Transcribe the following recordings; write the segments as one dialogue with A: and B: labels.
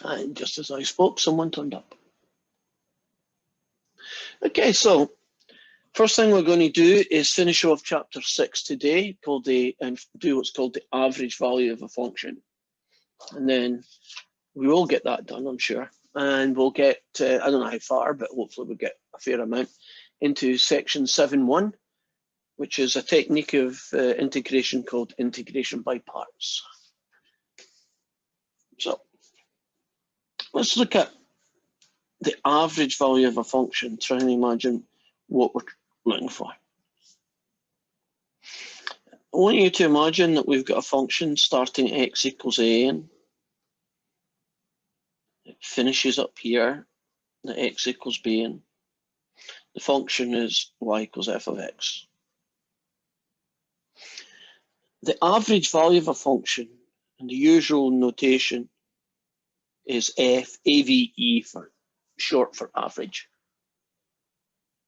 A: And just as I spoke, someone turned up. Okay, so first thing we're going to do is finish off chapter 6 today, and do what's called the average value of a function. And then we will get that done, I'm sure. And we'll get, I don't know how far, but hopefully we'll get a fair amount into section 7.1, which is a technique of integration called integration by parts. So let's look at the average value of a function, try and imagine what we're looking for. I want you to imagine that we've got a function starting x equals an. It finishes up here at x equals bn. The function is y equals f of x. The average value of a function, and the usual notation is f, AVE for short for average,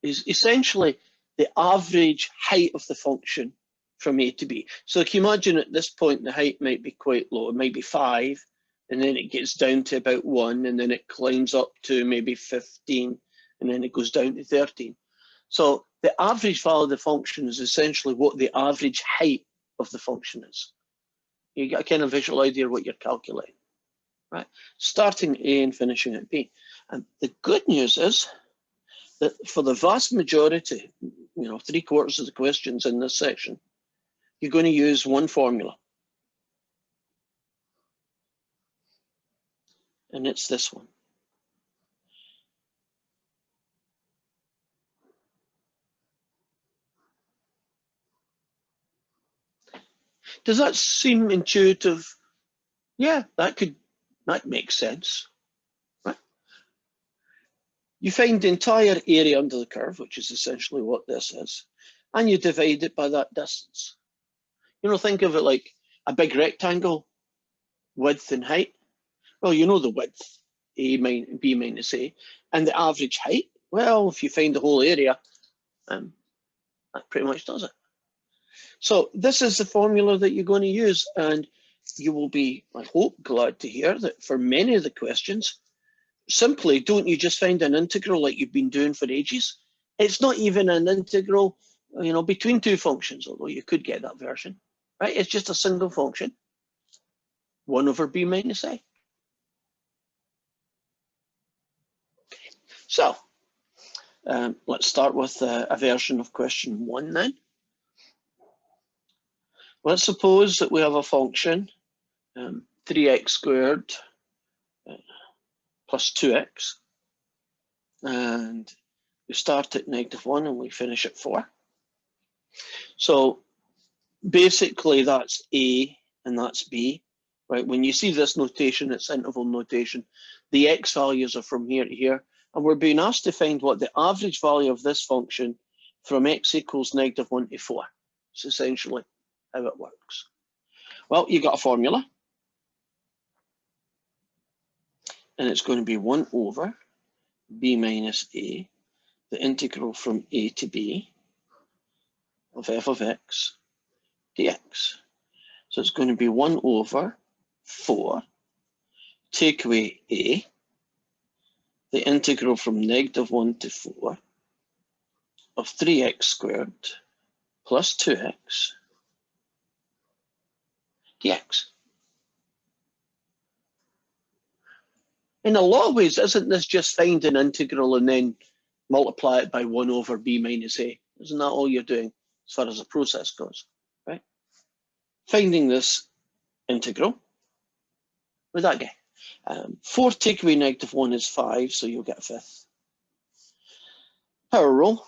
A: is essentially the average height of the function from A to B. So if you imagine at this point the height might be quite low, it might be 5, and then it gets down to about 1, and then it climbs up to maybe 15, and then it goes down to 13. So the average value of the function is essentially what the average height of the function is. You get a kind of visual idea of what you're calculating, right? Starting A and finishing at B. And the good news is that for the vast majority, 3/4 of the questions in this section, you're going to use one formula. And it's this one. Does that seem intuitive? Yeah, that makes sense, right? You find the entire area under the curve, which is essentially what this is, and you divide it by that distance. Think of it like a big rectangle, width and height. Well, you know the width, B minus A, and the average height. Well, if you find the whole area, that pretty much does it. So this is the formula that you're going to use, and you will be, I hope, glad to hear that for many of the questions, simply don't you just find an integral like you've been doing for ages? It's not even an integral, between two functions, although you could get that version, right? It's just a single function, 1 over B minus A. Okay. So let's start with a version of question 1 then. Let's suppose that we have a function, 3x squared plus 2x, and we start at -1 and we finish at 4. So basically that's A and that's B, right? When you see this notation, it's interval notation. The x values are from here to here, and we're being asked to find what the average value of this function from x equals -1 to 4. It's essentially how it works. Well, you got a formula, and it's going to be 1 over B minus A, the integral from A to B of f of x dx. So it's going to be 1 over 4, take away A, the integral from -1 to 4 of 3x squared plus 2x dx. In a lot of ways, isn't this just find an integral and then multiply it by 1 over B minus A? Isn't that all you're doing as far as the process goes, right? Finding this integral with that guy. 4 take away -1 is 5, so you'll get a fifth. Power rule.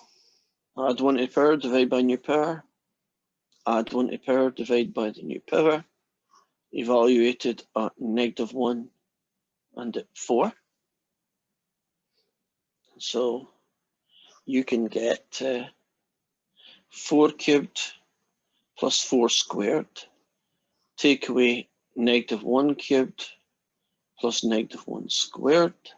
A: Add 1 to the power, divide by new power. Add 1 to the power, divide by the new power. Evaluated at -1 and at 4. So you can get 4 cubed plus 4 squared. Take away -1 cubed plus -1 squared.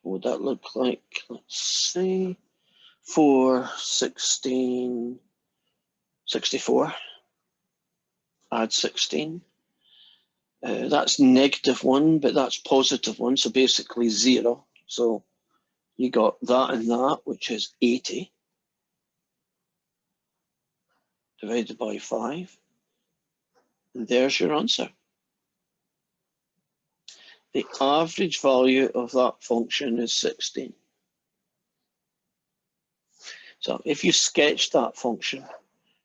A: What would that look like? Let's see. 4, 16, 64. Add 16. That's -1, but that's +1, so basically 0. So you got that and that, which is 80, divided by 5. And there's your answer. The average value of that function is 16. So if you sketch that function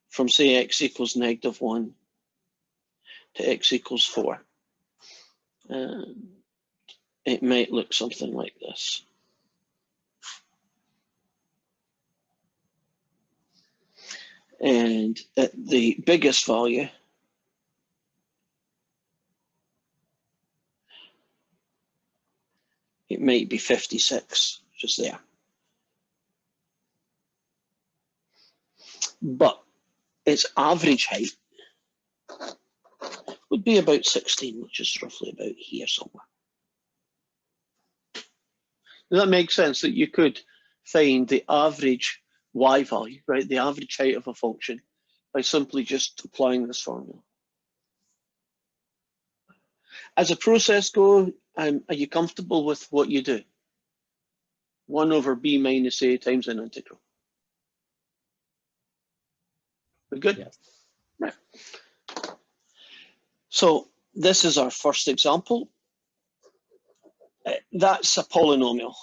A: from, say, x equals -1 to x equals 4, it might look something like this. And at the biggest value, it might be 56, just there. But its average height would be about 16, which is roughly about here somewhere. Does that make sense, that you could find the average y value, right, the average height of a function, by simply just applying this formula? As a process go, are you comfortable with what you do? 1 over b minus a times an integral. We're good?
B: Yes.
A: Right. So this is our first example. That's a polynomial.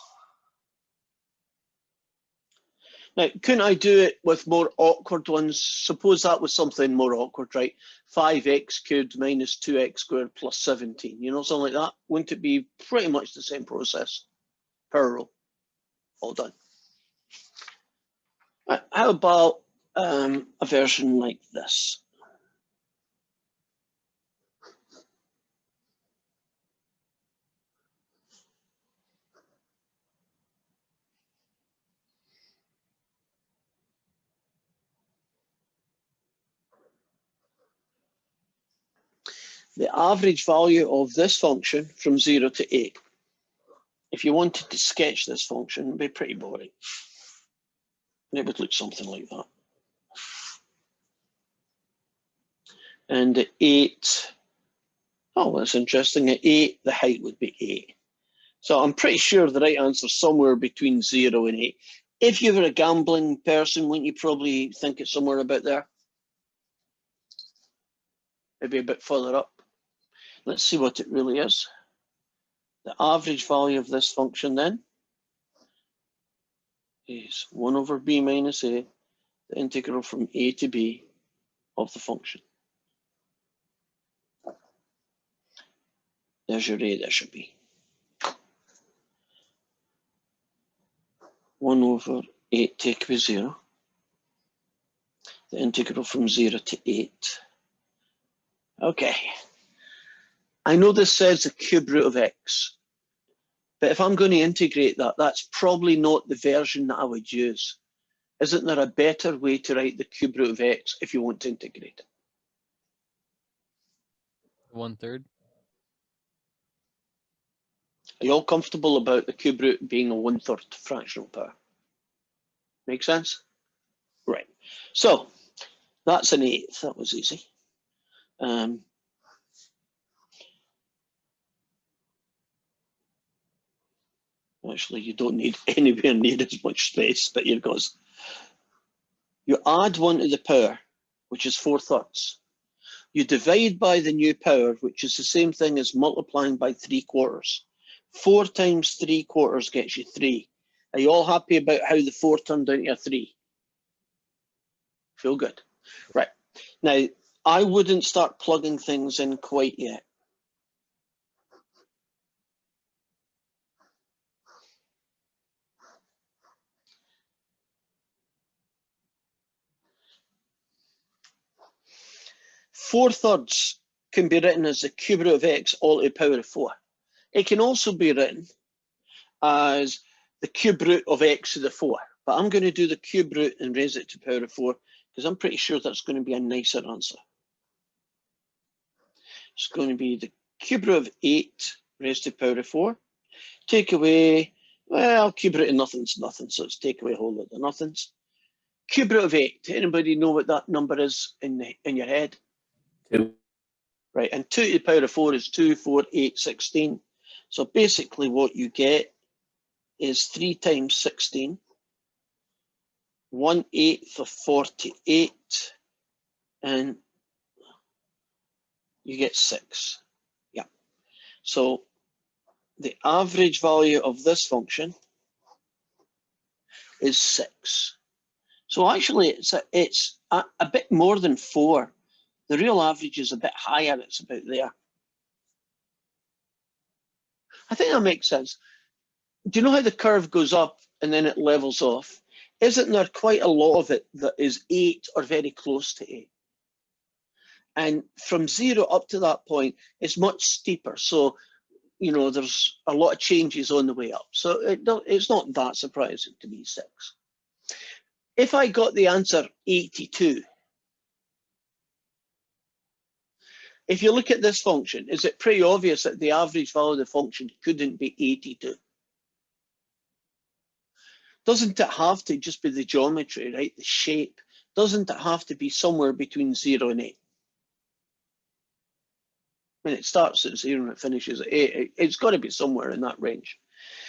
A: Now, couldn't I do it with more awkward ones? Suppose that was something more awkward, right? 5x cubed minus 2x squared plus 17, you know, something like that. Wouldn't it be pretty much the same process per row? All done. Right, how about a version like this? The average value of this function from 0 to 8. If you wanted to sketch this function, it'd be pretty boring. And it would look something like that. And at 8, oh, that's interesting. At 8, the height would be 8. So I'm pretty sure the right answer is somewhere between 0 and 8. If you were a gambling person, wouldn't you probably think it's somewhere about there? Maybe a bit further up. Let's see what it really is. The average value of this function then is 1 over b minus a, the integral from a to b of the function. There's your a, there should be. 1 over 8 take away 0. The integral from 0 to 8. Okay. I know this says the cube root of x, but if I'm going to integrate that, that's probably not the version that I would use. Isn't there a better way to write the cube root of x if you want to integrate it?
B: 1/3.
A: Are you all comfortable about the cube root being a 1/3 fractional power? Make sense? Right. So that's an 8th. That was easy. Actually, you don't need anywhere near as much space, but here goes. You add 1 to the power, which is 4/3. You divide by the new power, which is the same thing as multiplying by 3/4. 4 times 3/4 gets you 3. Are you all happy about how the 4 turned into a 3? Feel good? Right. Now, I wouldn't start plugging things in quite yet. Four-thirds can be written as the cube root of x all to the power of 4. It can also be written as the cube root of x to the 4. But I'm going to do the cube root and raise it to the power of 4 because I'm pretty sure that's going to be a nicer answer. It's going to be the cube root of 8 raised to the power of 4. Take away, well, cube root of nothing's nothing, so let's take away a whole lot of nothings. Cube root of 8. Anybody know what that number is in your head?
C: 2.
A: right? And 2 to the power of 4 is 2, 4, 8, 16. So basically what you get is 3 times 16, 1/8 of 48, and you get 6. Yeah. So the average value of this function is 6. So actually it's a bit more than 4. The real average is a bit higher, it's about there. I think that makes sense. Do you know how the curve goes up and then it levels off? Isn't there quite a lot of it that is 8 or very close to 8? And from 0 up to that point, it's much steeper. So, you know, there's a lot of changes on the way up. So it's not that surprising to be 6. If I got the answer 82, if you look at this function, is it pretty obvious that the average value of the function couldn't be 82? Doesn't it have to just be the geometry, right? The shape. Doesn't it have to be somewhere between 0 and 8? I mean, it starts at 0 and it finishes at 8. It's got to be somewhere in that range.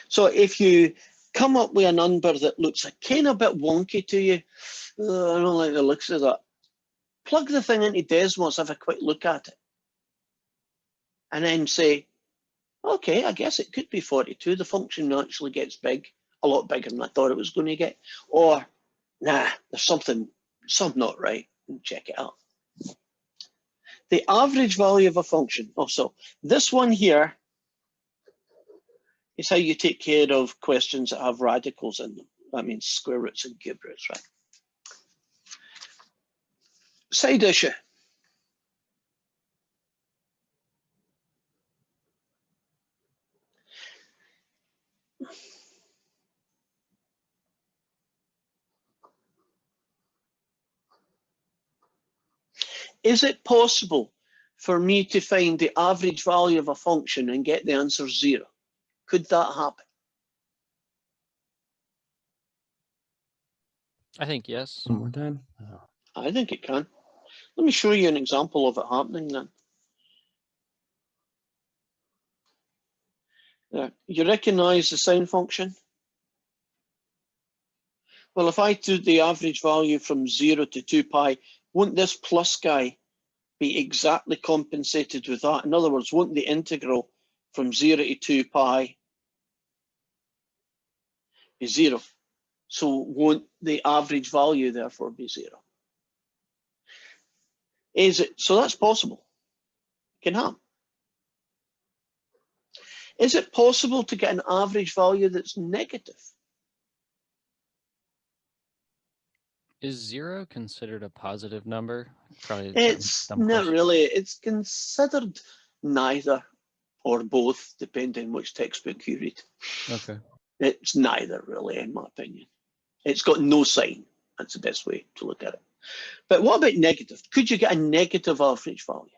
A: So if you come up with a number that looks a kind of bit wonky to you, I don't like the looks of that, plug the thing into Desmos, have a quick look at it, and then say, okay, I guess it could be 42. The function actually gets big, a lot bigger than I thought it was going to get. Or, nah, there's something not right, and check it out. The average value of a function. Also, this one here is how you take care of questions that have radicals in them. That means square roots and cube roots, right? Side issue. Is it possible for me to find the average value of a function and get the answer 0? Could that happen?
B: I think yes.
C: One more time.
A: I think it can. Let me show you an example of it happening then. You recognize the sine function? Well, if I took the average value from 0 to 2 pi, won't this plus guy be exactly compensated with that? In other words, won't the integral from 0 to 2 pi be 0? So won't the average value therefore be 0? Is it? So that's possible. It can happen. Is it possible to get an average value that's negative?
B: Is 0 considered a positive number? Probably
A: It's not really. It's considered neither or both, depending on which textbook you read.
B: Okay.
A: It's neither, really, in my opinion. It's got no sign. That's the best way to look at it. But what about negative? Could you get a negative average value?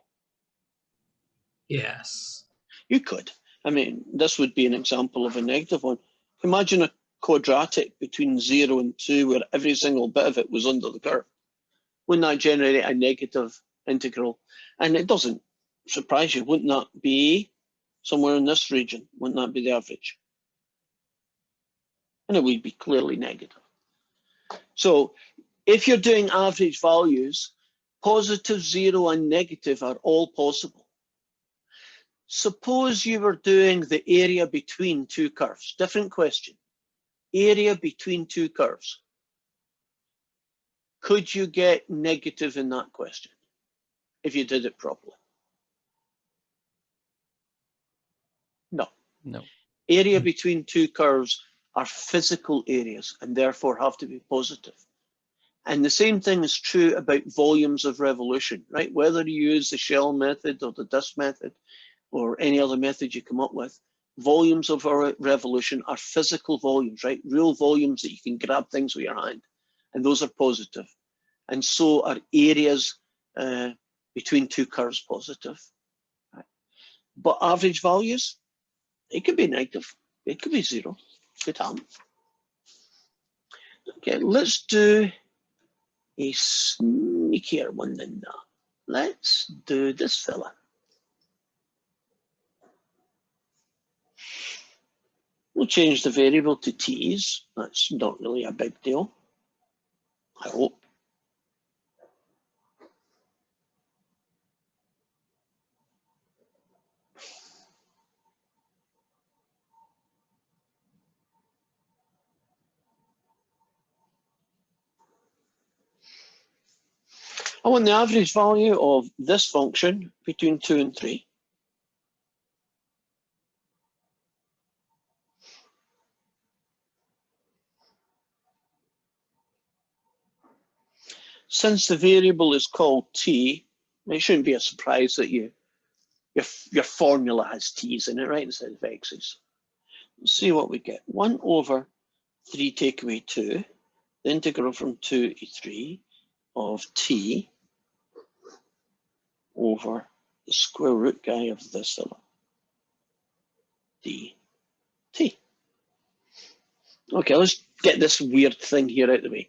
C: Yes.
A: You could. I mean, this would be an example of a negative one. Imagine a quadratic between 0 and 2 where every single bit of it was under the curve. Wouldn't that generate a negative integral? And it doesn't surprise you. Wouldn't that be somewhere in this region? Wouldn't that be the average? And it would be clearly negative. So if you're doing average values, positive, 0, and negative are all possible. Suppose you were doing the area between two curves. Different question. Area between two curves. Could you get negative in that question if you did it properly? No.
B: No.
A: Area between two curves are physical areas and therefore have to be positive. And the same thing is true about volumes of revolution, right? Whether you use the shell method or the disk method or any other method you come up with, volumes of a revolution are physical volumes, right? Real volumes that you can grab things with your hand, and those are positive. And so are areas between two curves positive. Right? But average values, it could be negative, it could be 0, it could happen. Okay, let's do a sneakier one than that. Let's do this fella. We'll change the variable to t's. That's not really a big deal, I hope. I want the average value of this function between 2 and 3. Since the variable is called t, it shouldn't be a surprise that your formula has t's in it, right, instead of x's. Let's see what we get. 1 over 3 take away 2, the integral from 2 to 3 of t over the square root guy of this dt. Okay, let's get this weird thing here out of the way.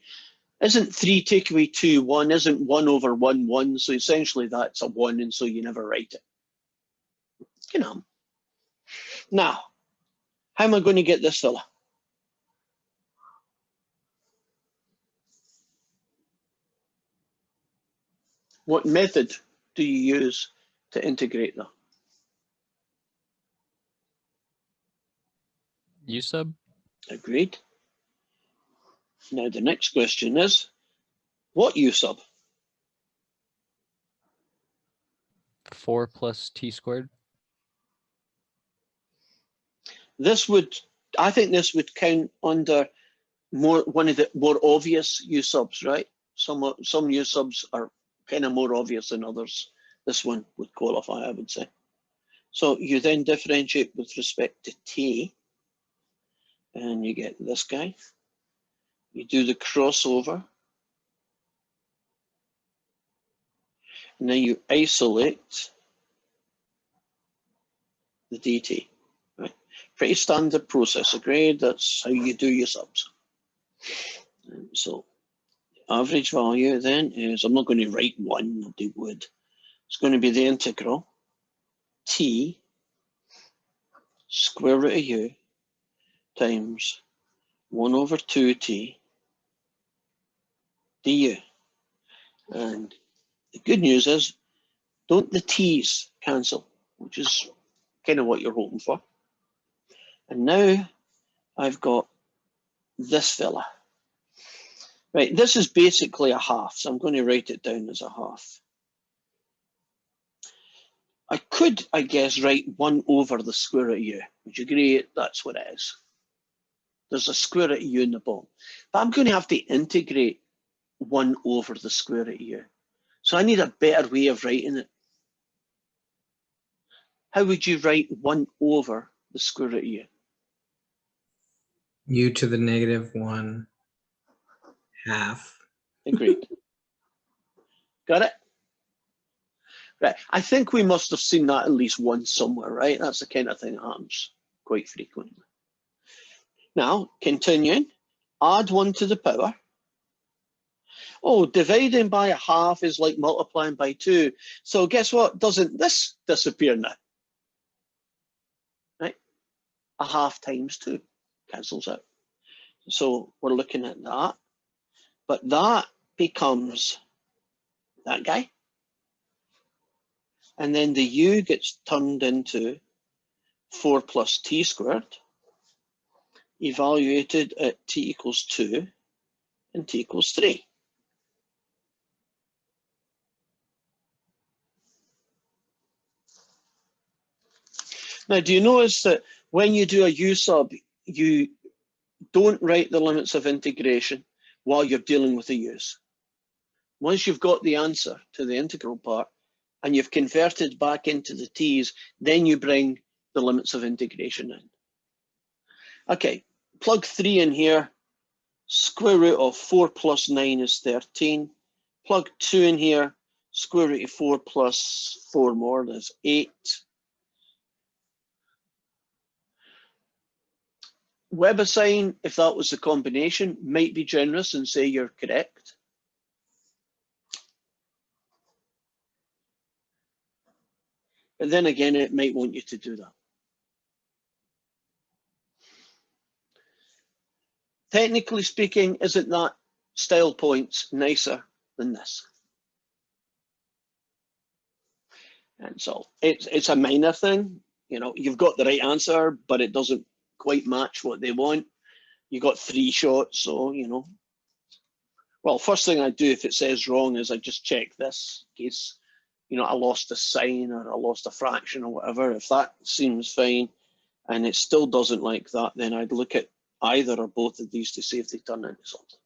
A: Isn't 3 take away 2 1? Isn't 1 over 1 1? So essentially that's a 1, and so you never write it. You know. Now, how am I going to get this fella? What method do you use to integrate that?
B: U sub?
A: Agreed. Now the next question is, what U sub?
B: 4 plus t squared.
A: This would, I think this would count under one of the more obvious U subs, right? Some U subs are kind of more obvious than others. This one would qualify, I would say. So you then differentiate with respect to t, and you get this guy. You do the crossover, and then you isolate the dt. Right? Pretty standard process, agreed? That's how you do your subs. And so average value then is, I'm not going to write 1, nobody would. It's going to be the integral t square root of u times 1 over 2t du. And the good news is, don't the t's cancel, which is kind of what you're hoping for. And now I've got this fella. Right, this is basically a half, so I'm going to write it down as a half. I could, I guess, write 1 over the square root of u. Would you agree that's what it is? There's a square root of u in the bottom. But I'm going to have to integrate 1 over the square root of u. So I need a better way of writing it. How would you write 1 over the square root of u?
C: U to the negative 1 half.
A: Agreed. Got it? Right. I think we must have seen that at least once somewhere, right? That's the kind of thing that happens quite frequently. Now, continuing, add 1 to the power. Oh, dividing by a half is like multiplying by 2. So guess what? Doesn't this disappear now? Right? A half times 2 cancels out. So we're looking at that. But that becomes that guy. And then the u gets turned into 4 plus t squared, evaluated at t equals 2 and t equals 3. Now, do you notice that when you do a u sub, you don't write the limits of integration while you're dealing with the u's? Once you've got the answer to the integral part and you've converted back into the t's, then you bring the limits of integration in. Okay, plug 3 in here. Square root of 4 plus 9 is 13. Plug 2 in here. Square root of 4 plus 4 more is 8. WebAssign, if that was the combination, might be generous and say you're correct. But then again, it might want you to do that. technically speaking, isn't that style points nicer than this? And so it's a minor thing. You know, you've got the right answer, but it doesn't quite match what they want. You got 3 shots, so, you know. Well, first thing I do if it says wrong is I just check this in case, you know, I lost a sign or I lost a fraction or whatever. If that seems fine and it still doesn't like that, then I'd look at either or both of these to see if they turn into something.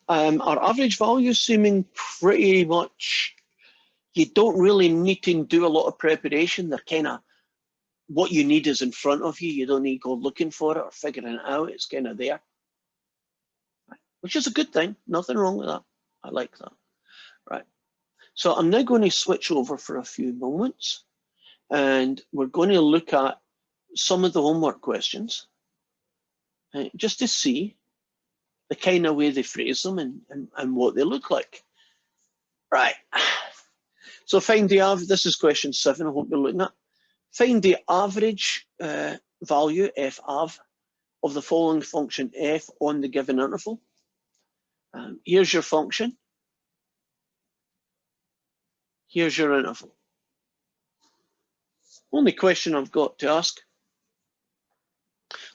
A: Our average value seeming pretty much, you don't really need to do a lot of preparation. They're kind of, what you need is in front of you. You don't need to go looking for it or figuring it out. It's kind of there, which is a good thing. Nothing wrong with that. I like that. Right. So I'm now going to switch over for a few moments and we're going to look at some of the homework questions just to see the kind of way they phrase them and what they look like. Right. So find the average, this is question 7, I hope you're looking at. Find the average value, f av, of the following function f on the given interval. Here's your function. Here's your interval. Only question I've got to ask.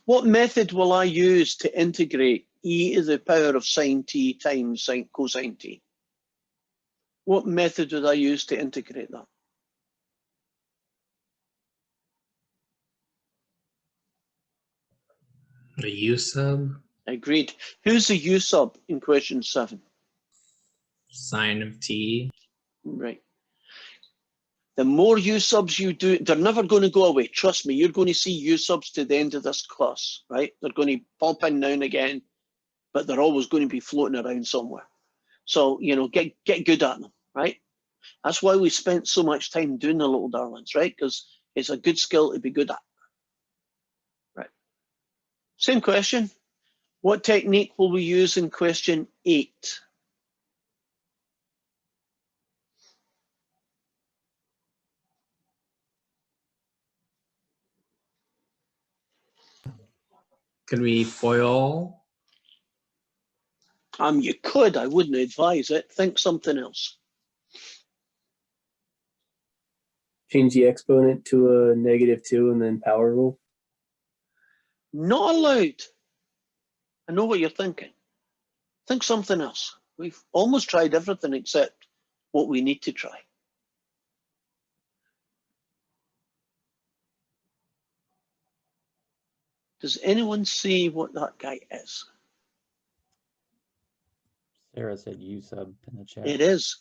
A: What method will I use to integrate e to the power of sine t times cosine t? What method would I use to integrate that?
C: The U sub,
A: Agreed. Who's the u sub in question 7?
C: sine of t.
A: Right. The more u subs you do, they're never going to go away. Trust me, you're going to see u subs to the end of this class, right? They're going to pop in now and again, but they're always going to be floating around somewhere. So, you know, get good at them, right? That's why we spent so much time doing the little darlings, right? Because it's a good skill to be good at. Right. Same question. What technique will we use in question 8?
C: Could we FOIL?
A: You could, I wouldn't advise it. Think something else.
D: Change the exponent to a -2 and then power rule.
A: Not allowed. I know what you're thinking. Think something else. We've almost tried everything except what we need to try. Does anyone see what that guy is?
B: Sarah said U sub in the chat.
A: It is.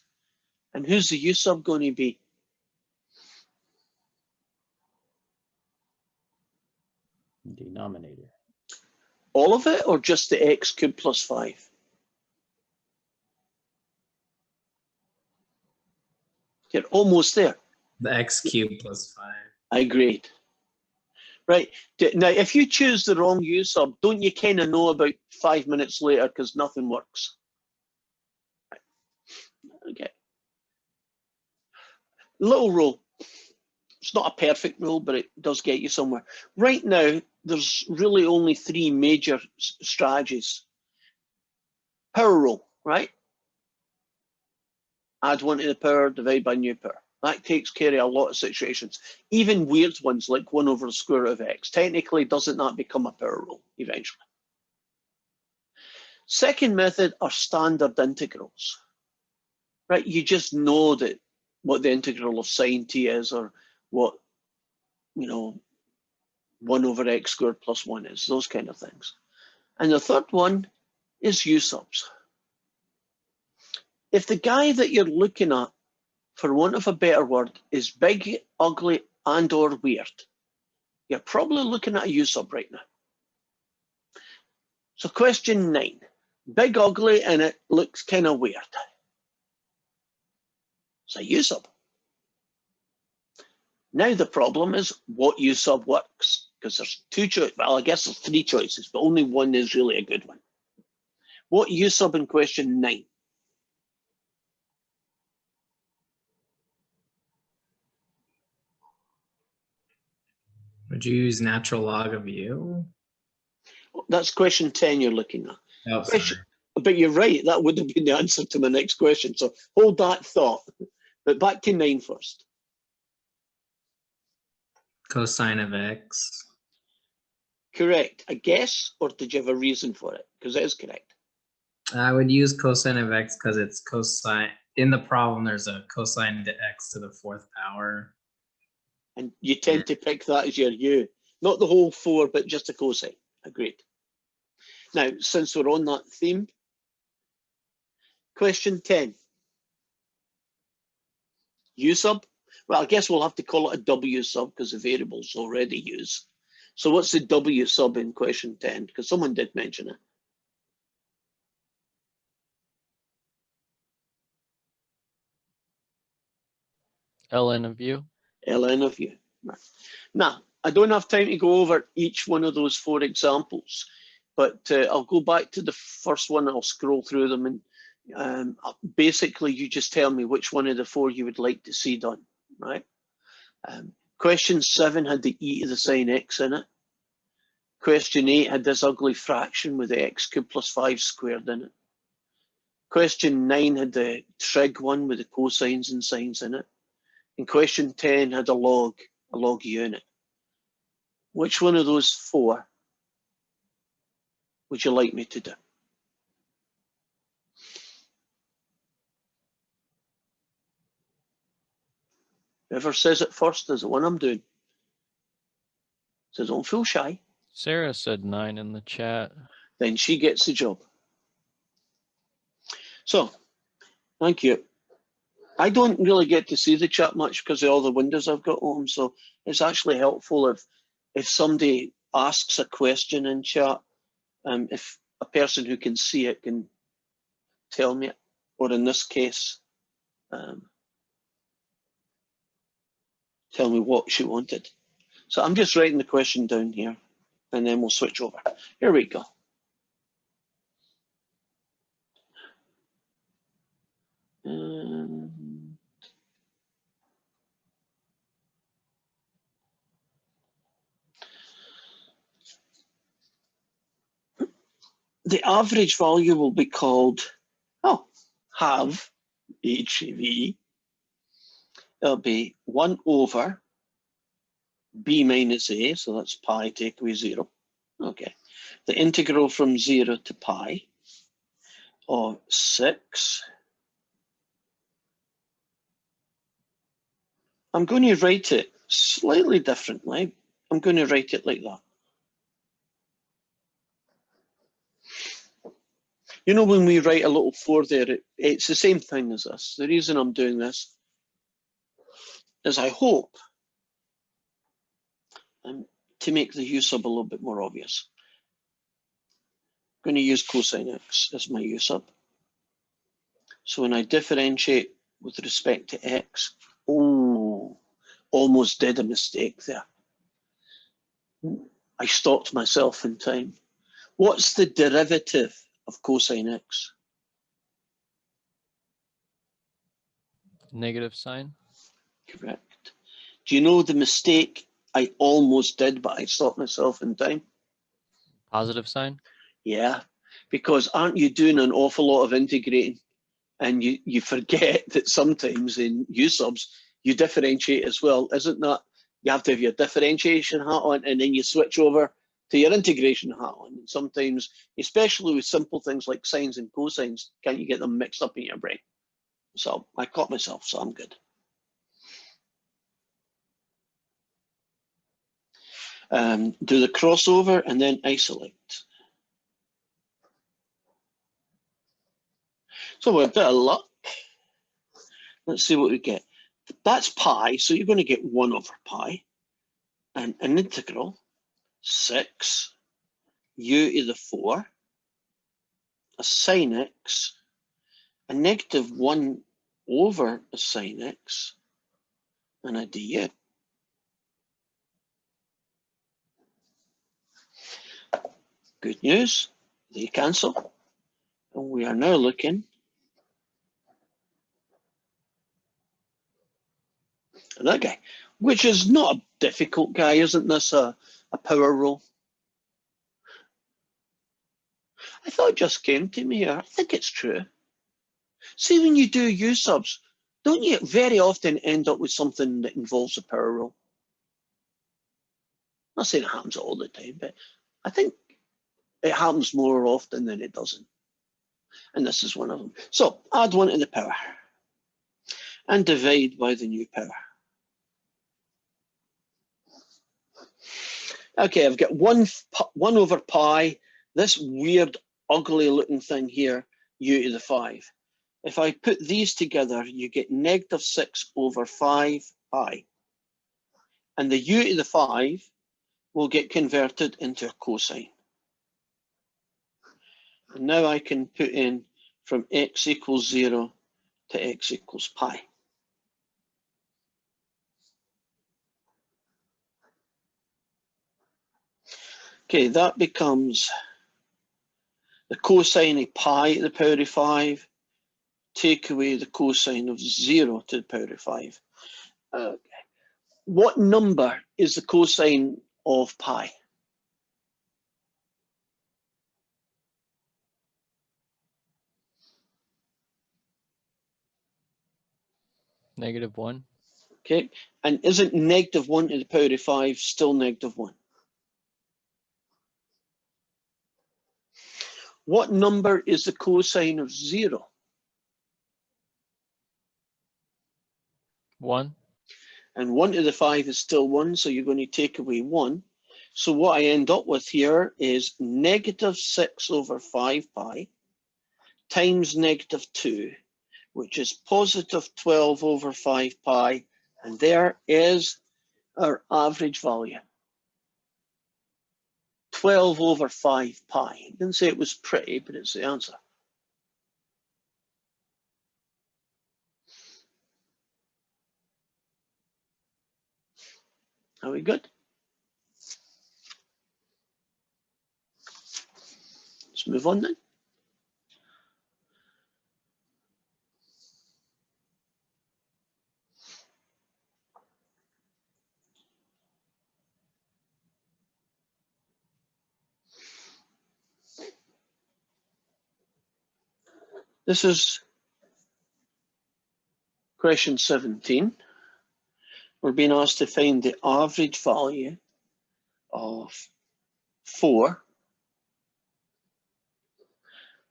A: And who's the u sub going to be?
B: Denominator.
A: All of it or just the x cubed plus 5? You're almost there.
C: The x cubed plus 5.
A: I agreed. Right. Now, if you choose the wrong u sub, don't you kind of know about 5 minutes later because nothing works? Right. Okay. Little rule. It's not a perfect rule, but it does get you somewhere. Right now, there's really only 3 major strategies. Power rule, right? Add 1 to the power, divide by new power. That takes care of a lot of situations. Even weird ones like 1 over the square root of x. Technically, doesn't that become a power rule eventually? Second method are standard integrals, right? You just know that what the integral of sine t is, or what, you know, 1 over x squared plus 1 is, those kind of things. And the third one is u subs. If the guy that you're looking at, for want of a better word, is big, ugly, and or weird, you're probably looking at a u sub right now. So question 9, big, ugly, and it looks kind of weird. It's a u sub. Now the problem is what u sub works, because there's 2 choices. Well, I guess there's 3 choices, but only one is really a good one. What u sub in question 9?
C: Would you use natural log of u?
A: That's question 10 you're looking at.
C: Oh,
A: Question,
C: sorry.
A: but you're right, that would have been the answer to my next question. So hold that thought. But back to 9 first.
C: Cosine of x.
A: Correct. A guess, or did you have a reason for it? Because it is correct.
C: I would use cosine of x because it's cosine. In the problem, there's a cosine to x to the 4th power.
A: And you tend to pick that as your u. Not the whole 4, but just a cosine. Agreed. Now, since we're on that theme, question 10. U sub? Well, I guess we'll have to call it a W sub because the variable's already used. So what's the W sub in question 10? Because someone did mention it.
B: ln of u.
A: ln of u. Right. Now, I don't have time to go over each one of those 4 examples, but I'll go back to the first one. I'll scroll through them, and basically you just tell me which one of the 4 you would like to see done, right? Question 7 had the e to the sine x in it. Question 8 had this ugly fraction with the x cubed plus 5 squared in it. Question 9 had the trig one with the cosines and sines in it. And question 10 had a log unit. Which one of those 4 would you like me to do? Whoever says it first is the one I'm doing. So don't feel shy.
B: Sarah said 9 in the chat.
A: Then she gets the job. So, thank you. I don't really get to see the chat much because of all the windows I've got on, so it's actually helpful if somebody asks a question in chat, if a person who can see it can tell me it, or in this case, tell me what she wanted. So I'm just writing the question down here, and then we'll switch over. Here we go. The average value will be called, have, HV. It'll be 1 over b minus a, so that's pi take away 0. Okay. The integral from 0 to pi of 6. I'm going to write it slightly differently. I'm going to write it like that. You know, when we write a little 4 there, it's the same thing as this. The reason I'm doing this is I hope to make the u sub a little bit more obvious. I'm going to use cosine x as my u sub. So when I differentiate with respect to x, almost did a mistake there. I stopped myself in time. What's the derivative of cosine x?
B: Negative sign.
A: Correct. Do you know the mistake I almost did, but I stopped myself in time?
B: Positive sign.
A: Yeah, because aren't you doing an awful lot of integrating, and you forget that sometimes in u subs you differentiate as well? Isn't that you have to have your differentiation hat on and then you switch over to your integration hat on? And sometimes, especially with simple things like sines and cosines, can't you get them mixed up in your brain? So I caught myself, so I'm good. Do the crossover and then isolate. So with a bit of luck, let's see what we get. That's pi, so you're going to get 1 over pi, and an integral 6 u to the 4, a sine x, a negative 1 over a sine x, and a du. Good news, they cancel. And we are now looking at that guy. which is not a difficult guy. Isn't this a power rule? I thought it just came to me here. I think it's true. See, when you do U subs, don't you very often end up with something that involves a power rule? I'm not saying it happens all the time, but I think it happens more often than it doesn't. And this is one of them. So add 1 to the power and divide by the new power. Okay, I've got 1 over pi, this weird, ugly looking thing here, u to the 5. If I put these together, you get -6 over 5 pi. And the u to the 5 will get converted into a cosine. And now I can put in from x equals 0 to x equals pi. Okay, that becomes the cosine of pi to the power of 5, take away the cosine of 0 to the power of 5. Okay. What number is the cosine of pi?
B: -1.
A: Okay, and isn't -1 to the power of 5 still -1? What number is the cosine of 0?
B: 1.
A: And 1 to the 5 is still 1, so you're going to take away 1. So what I end up with here is -6 over 5 pi times -2, which is +12 over 5 pi, and there is our average value. 12 over 5 pi. I didn't say it was pretty, but it's the answer. Are we good? Let's move on then. This is question 17. We're being asked to find the average value of 4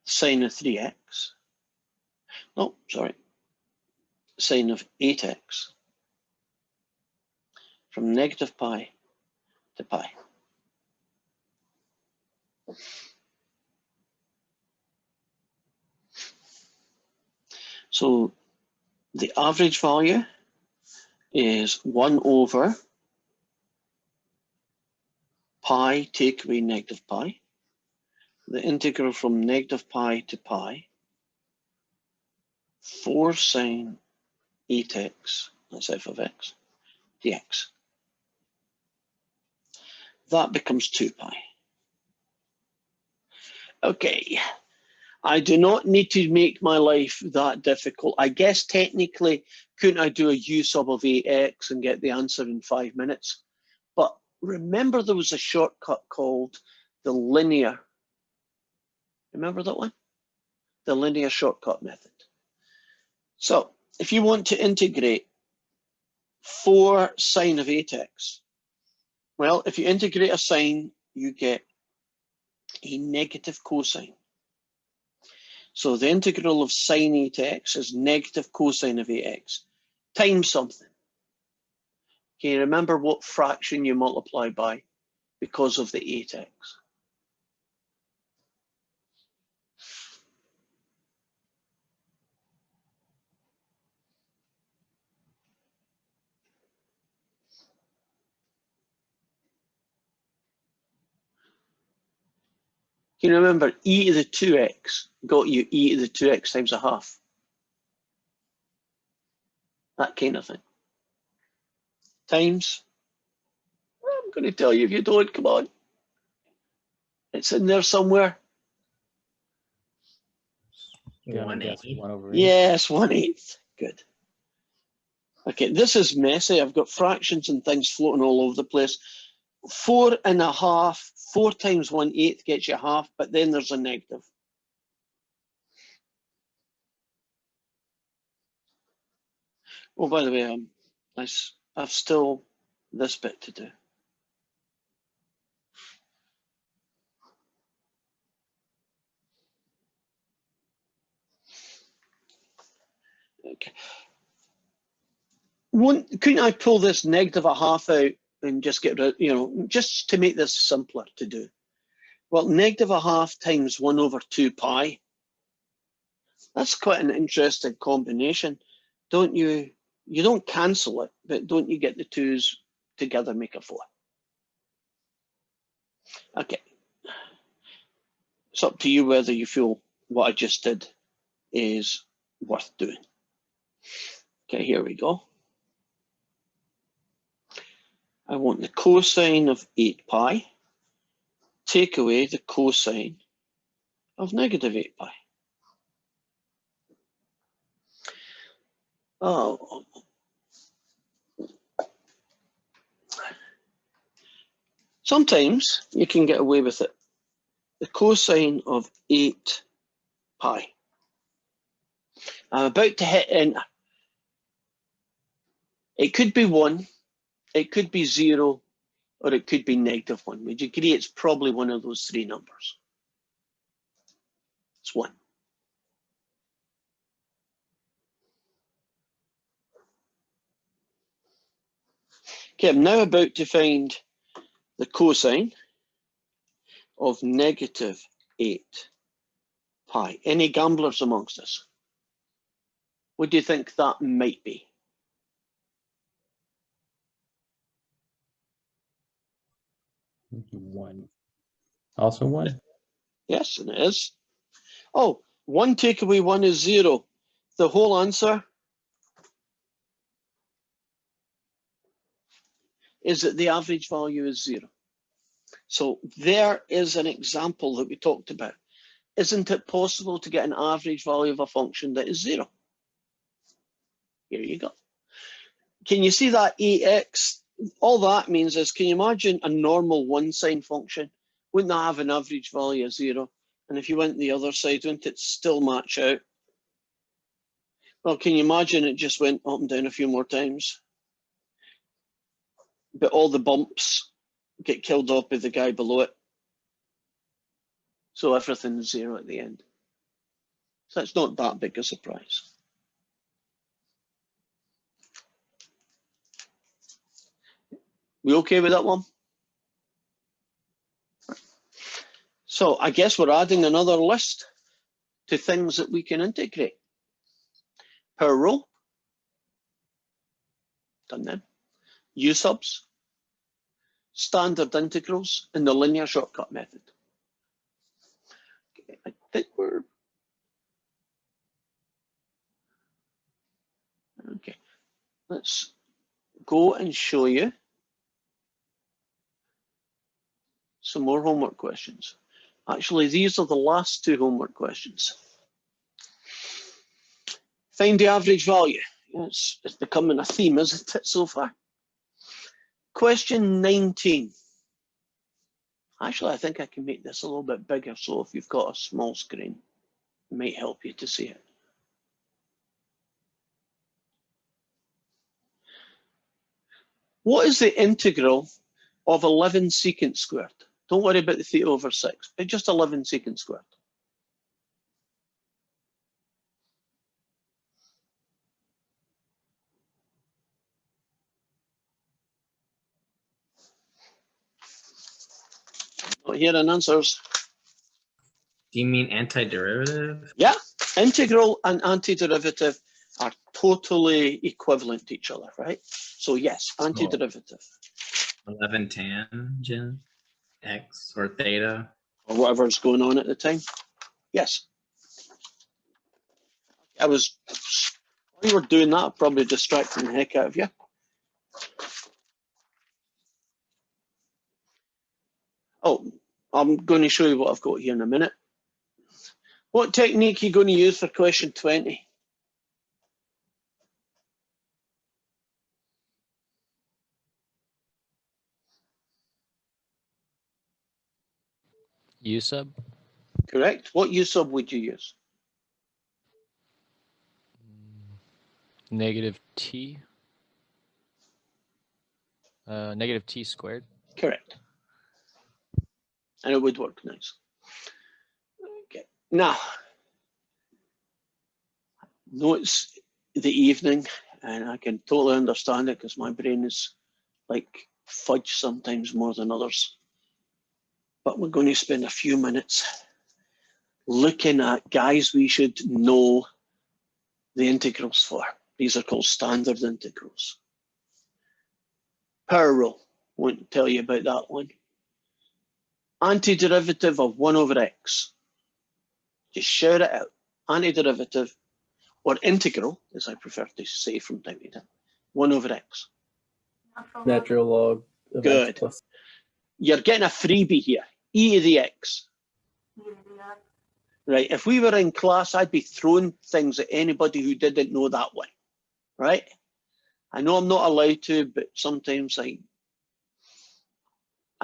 A: sine of 3x. No, sorry. Sine of 8x from -pi to pi. So the average value is 1 over pi take away -pi. The integral from -pi to pi, 4 sine 8x, that's f of x, dx. That becomes 2 pi. Okay, I do not need to make my life that difficult. I guess technically, couldn't I do a u sub of 8x and get the answer in 5 minutes? But remember there was a shortcut called the linear. Remember that one? The linear shortcut method. So if you want to integrate 4 sine of 8x, well, if you integrate a sine, you get a negative cosine. So the integral of sine 8x is negative cosine of 8x times something. Can you remember what fraction you multiply by because of the 8x? Can you remember e to the 2x got you e to the 2x times a half? That kind of thing. Times, I'm going to tell you if you don't, come on. It's in there somewhere.
B: You wanna guess 1 over 8?
A: Yes, 1/8. Good. Okay, this is messy. I've got fractions and things floating all over the place. 4.5, 4 times 1/8 gets you half, but then there's a negative. Oh, by the way, I've still this bit to do. Okay. Couldn't I pull this -1/2 out and just get rid, just to make this simpler to do? Well, -1/2 times 1/2 pi. That's quite an interesting combination. Don't you? You don't cancel it, but don't you get the 2's together make a 4? Okay. It's up to you whether you feel what I just did is worth doing. Okay, here we go. I want the cosine of 8 pi. Take away the cosine of -8 pi. Oh. Sometimes you can get away with it. The cosine of 8 pi. I'm about to hit enter. It could be 1, it could be 0, or it could be -1. Would you agree it's probably one of those 3 numbers? It's 1. Okay, I'm now about to find the cosine of -8 pi. Any gamblers amongst us? What do you think that might be?
E: One. Also 1.
A: Yes, and it is. Oh, 1 take away 1 is 0. The whole answer is that the average value is 0. So there is an example that we talked about. Isn't it possible to get an average value of a function that is 0? Here you go. Can you see that ax? All that means is, can you imagine a normal 1 sine function? Wouldn't that have an average value of 0? And if you went the other side, wouldn't it still match out? Well, can you imagine it just went up and down a few more times? But all the bumps get killed off by the guy below it. So everything's 0 at the end. So it's not that big a surprise. We okay with that one? So I guess we're adding another list to things that we can integrate. Power rule. Done then. U-subs. Standard integrals and the linear shortcut method. Okay, I think we're... Okay, let's go and show you some more homework questions. Actually, these are the last 2 homework questions. Find the average value. It's becoming a theme, isn't it, so far? Question 19. Actually, I think I can make this a little bit bigger, so if you've got a small screen, it might help you to see it. What is the integral of 11 secant squared? Don't worry about the theta over 6, but just 11 secant squared. Not hearing answers.
C: Do you mean antiderivative?
A: Yeah, integral and antiderivative are totally equivalent to each other, right? So yes, antiderivative.
C: 11 tangent x or theta.
A: Or whatever's going on at the time. Yes. While you were doing that, probably distracting the heck out of you. Oh, I'm going to show you what I've got here in a minute. What technique are you going to use for question 20?
B: U sub.
A: Correct. What U sub would you use?
B: Negative t. Negative t squared.
A: Correct. And it would work nice. Okay. Now, no, it's the evening, and I can totally understand it because my brain is like fudge sometimes more than others. But we're going to spend a few minutes looking at guys we should know the integrals for. These are called standard integrals. Power rule, won't tell you about that one. Antiderivative of 1 over x. Just shout it out. Antiderivative, or integral, as I prefer to say from time to time, 1 over x.
D: Natural log of
A: Good.
D: x plus.
A: You're getting a freebie here. E to the x. Right, if we were in class, I'd be throwing things at anybody who didn't know that one, right? I know I'm not allowed to, but sometimes I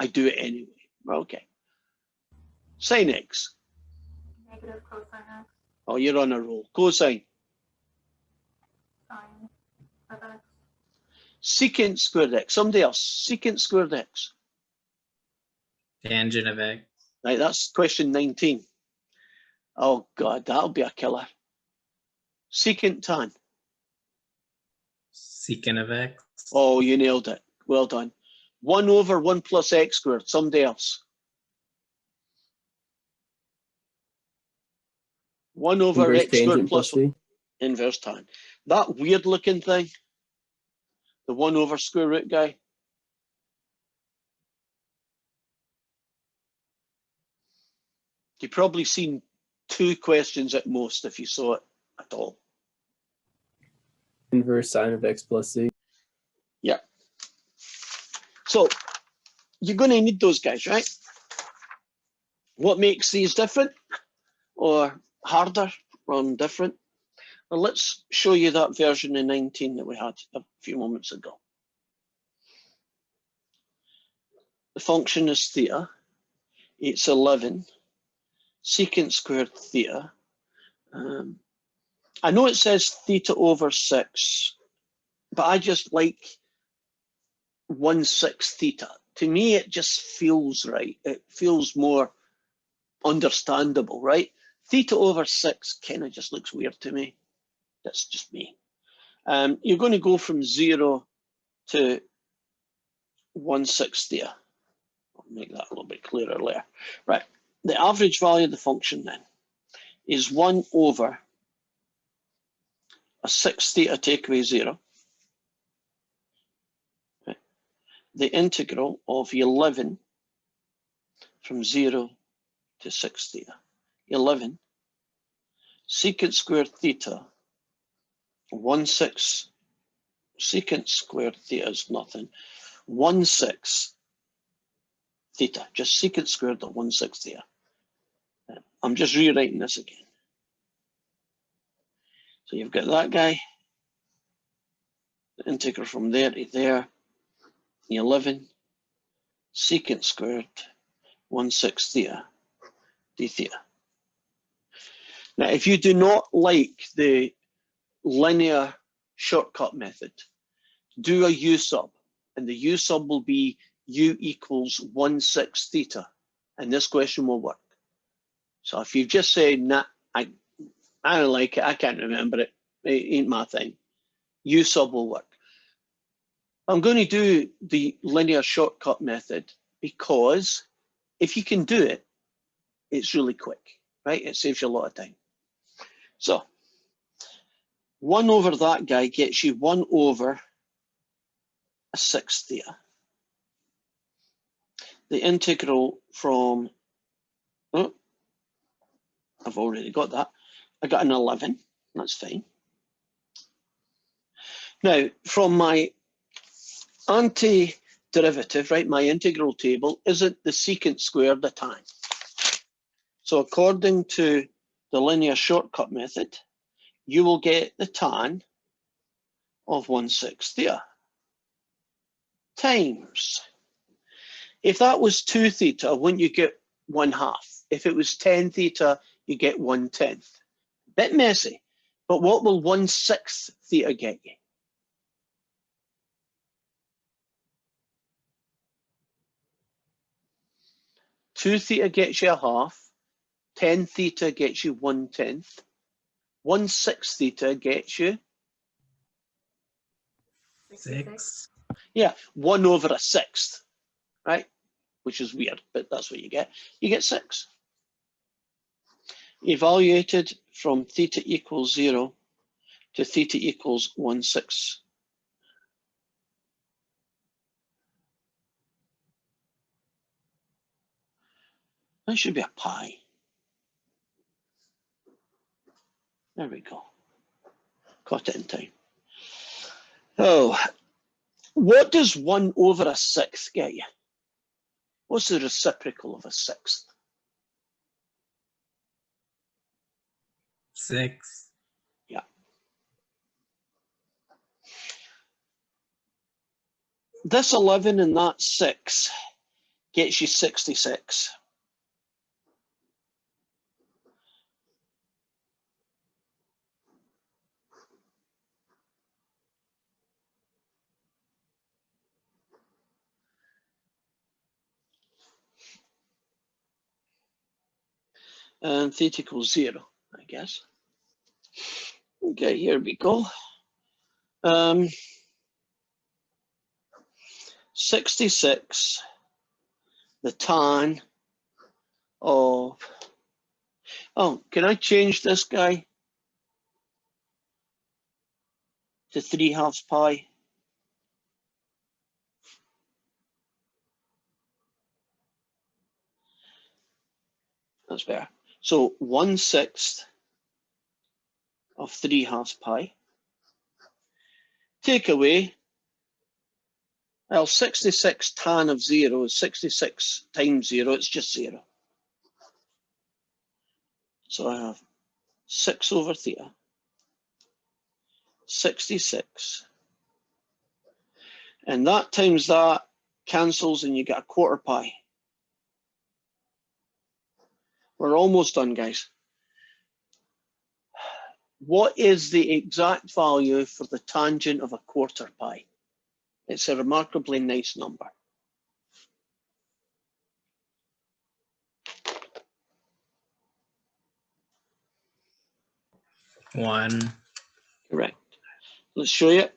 A: do it anyway. Okay. Sine x.
F: Negative cosine x,
A: Oh, you're on a roll. Cosine.
F: sine of x,
A: Secant squared x. Somebody else. Secant squared x.
C: Tangent of x.
A: Right, that's question 19. Oh God, that'll be a killer. Secant tan.
C: Secant of x.
A: Oh, you nailed it. Well done. 1 over 1 plus x squared. Somebody else. 1 over
D: Inverse
A: x squared
D: tangent
A: plus
D: plus c.
A: inverse tan. That weird looking thing, the 1 over square root guy. You've probably seen 2 questions at most if you saw it at all.
D: Inverse sine of x plus c.
A: Yeah. So you're going to need those guys, right? What makes these different or harder or different? Well, let's show you that version in 19 that we had a few moments ago. The function is theta. It's 11. Secant squared theta. I know it says theta over 6, but I just like 1/6 theta. To me, it just feels right. It feels more understandable, right? Theta over 6 kind of just looks weird to me. That's just me. You're going to go from 0 to 1/6 theta. I'll make that a little bit clearer later. Right. The average value of the function then is 1 over a 6 theta take away 0. Okay. The integral of 11 from 0 to 6 theta. 11 secant squared theta 1/6 secant squared theta is nothing. 1/6 theta, just secant squared of 1/6 theta. I'm just rewriting this again. So you've got that guy, the integral from there to there, 11 secant squared 1/6 theta d theta. Now, if you do not like the linear shortcut method, do a U sub, and the U sub will be U equals 1/6 theta, and this question will work. So if you just say, nah, I don't like it, I can't remember it, it ain't my thing, U sub will work. I'm going to do the linear shortcut method because if you can do it, it's really quick, right? It saves you a lot of time. So 1 over that guy gets you 1 over a 6 theta. The integral from, oh, I've already got that. I got an 11, that's fine. Now, from my antiderivative, right, my integral table, isn't the secant squared the tan? So according to the linear shortcut method, you will get the tan of 1/6 theta times. If that was 2 theta, wouldn't you get 1/2. If it was 10 theta, you get 1/10. Bit messy, but what will 1/6 theta get you? Two theta gets you 1/2. 10 theta gets you 1/10. 1/6 theta gets you,
C: 6.
A: yeah, 1/6, right? Which is weird, but that's what you get. You get 6. Evaluated from theta equals 0 to theta equals 1/6. That should be a pi. There we go. Caught it in time. Oh, what does 1/6 get you? What's the reciprocal of a 1/6?
C: 6.
A: Yeah. This 11 and that 6 gets you 66. And theta equals 0, I guess. Okay, here we go. 66, the tan of, oh, can I change this guy to 3/2 pi? That's better. So 1/6 of 3/2 pi. Take away, well, 66 tan of 0 is 66 times 0, it's just 0. So I have 6/theta, 66. And that times that cancels and you get 1/4 pi. We're almost done, guys. What is the exact value for the tangent of 1/4 pi? It's a remarkably nice number.
C: One.
A: Correct. Let's show you.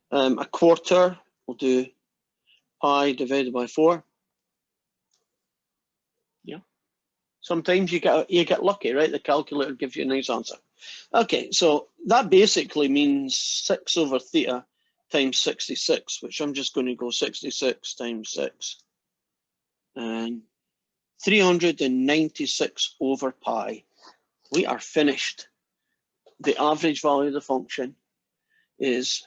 A: 1/4, we'll do pi divided by 4. Yeah. Sometimes you get lucky, right? The calculator gives you a nice answer. Okay, so that basically means 6/theta times 66, which I'm just going to go 66 times 6. And 396/pi. We are finished. The average value of the function is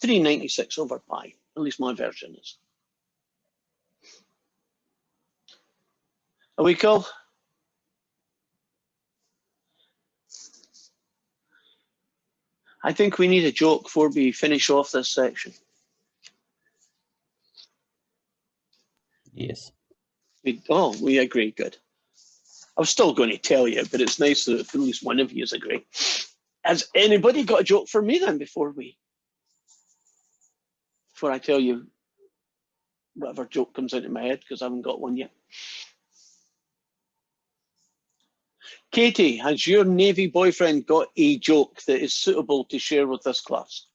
A: 396/pi. At least my version is. Are we cool? I think we need a joke before we finish off this section.
E: Yes.
A: We agree, good. I was still going to tell you, but it's nice that at least one of you agree. Has anybody got a joke for me then before I tell you whatever joke comes into my head, because I haven't got one yet? Katie, has your Navy boyfriend got a joke that is suitable to share with this class?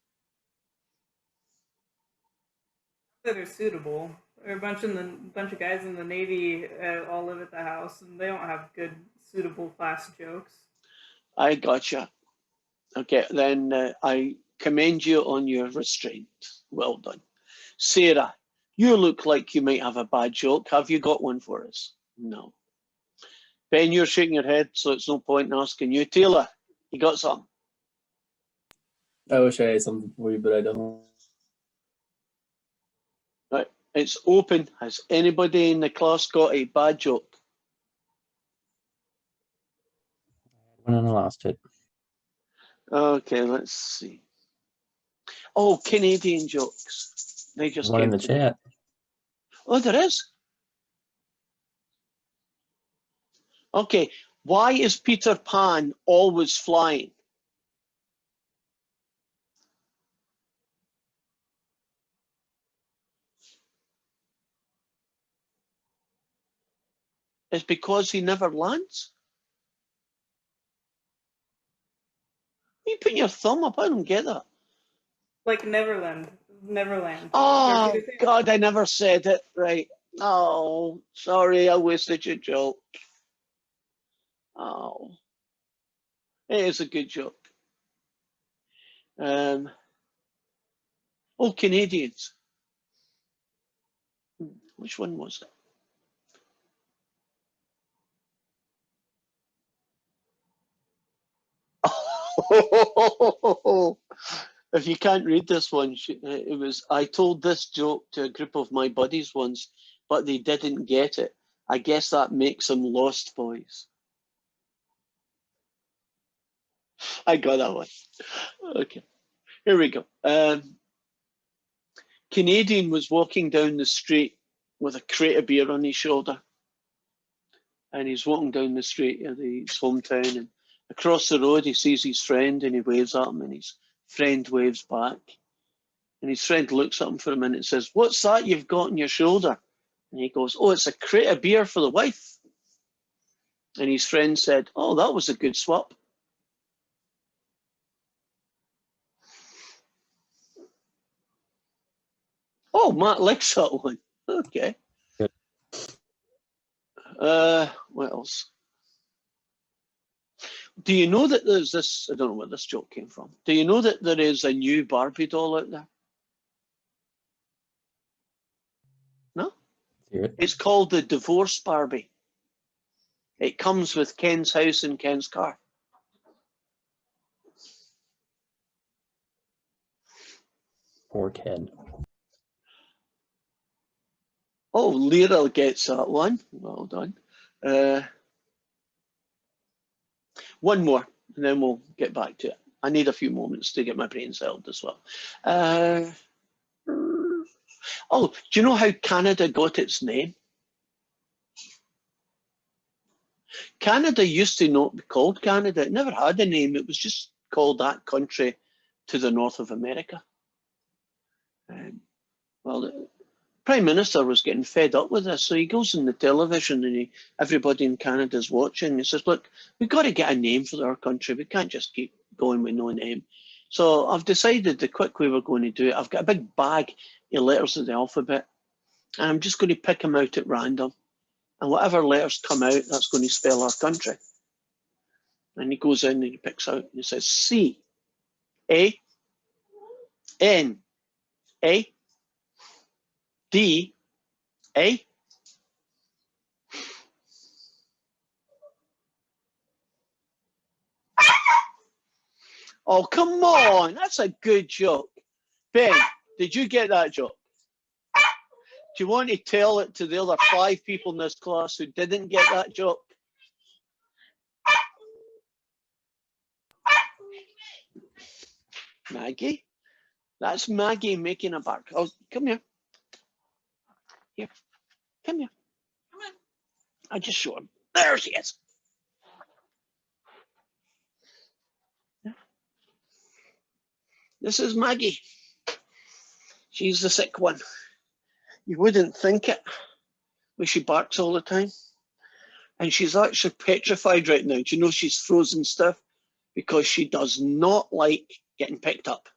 G: That are suitable. There are a bunch of guys in the Navy all live at the house, and they don't have good, suitable class jokes.
A: I gotcha. Okay, then I commend you on your restraint. Well done. Sarah, you look like you might have a bad joke. Have you got one for us? No. Ben, you're shaking your head, so it's no point in asking you. Taylor, you got some?
D: I wish I had something for you, but I don't.
A: Right, it's open. Has anybody in the class got a bad joke?
E: When I lost it.
A: Okay, let's see. Oh, Canadian jokes. They just
E: One in
A: came
E: the
A: to me.
E: chat.
A: Oh, there is. Okay, why is Peter Pan always flying? It's because he never lands. You putting your thumb up? I don't get that.
G: Like Neverland. Neverland.
A: Oh,
G: Peter Pan.
A: God, I never said it right. Oh, sorry, I wasted your joke. Oh, it is a good joke. Oh, Canadians. Which one was it? If you can't read this one, it was, I told this joke to a group of my buddies once, but they didn't get it. I guess that makes them Lost Boys. I got that one. Okay, here we go. Canadian was walking down the street with a crate of beer on his shoulder. And he's walking down the street of his hometown, and across the road he sees his friend and he waves at him, and his friend waves back. And his friend looks at him for a minute and says, "What's that you've got on your shoulder?" And he goes, "Oh, it's a crate of beer for the wife." And his friend said, "Oh, that was a good swap." Oh, Matt likes that one. Okay.
E: Good.
A: What else? Do you know that there's this, I don't know where this joke came from. Do you know that there is a new Barbie doll out there? No?
E: Hear it.
A: It's called the Divorce Barbie. It comes with Ken's house and Ken's car.
E: Poor Ken.
A: Oh, Lyra gets that one. Well done. One more, and then we'll get back to it. I need a few moments to get my brain settled as well. Oh, do you know how Canada got its name? Canada used to not be called Canada. It never had a name. It was just called that country to the north of America. Well, the Prime Minister was getting fed up with this, so he goes on the television and everybody in Canada's watching. He says, "Look, we've got to get a name for our country. We can't just keep going with no name." So I've decided the quick way we're going to do it, I've got a big bag of letters of the alphabet, and I'm just going to pick them out at random. And whatever letters come out, that's going to spell our country. And he goes in and he picks out and he says C, A, N, A, D, A. Oh, come on. That's a good joke. Ben, did you get that joke? Do you want to tell it to the other 5 people in this class who didn't get that joke? Maggie? That's Maggie making a bark. Oh, come here. Here. Come here. Come on. I just showed him. There she is. This is Maggie. She's the sick one. You wouldn't think it, but she barks all the time. And she's actually petrified right now. Do you know she's frozen stiff? Because she does not like getting picked up.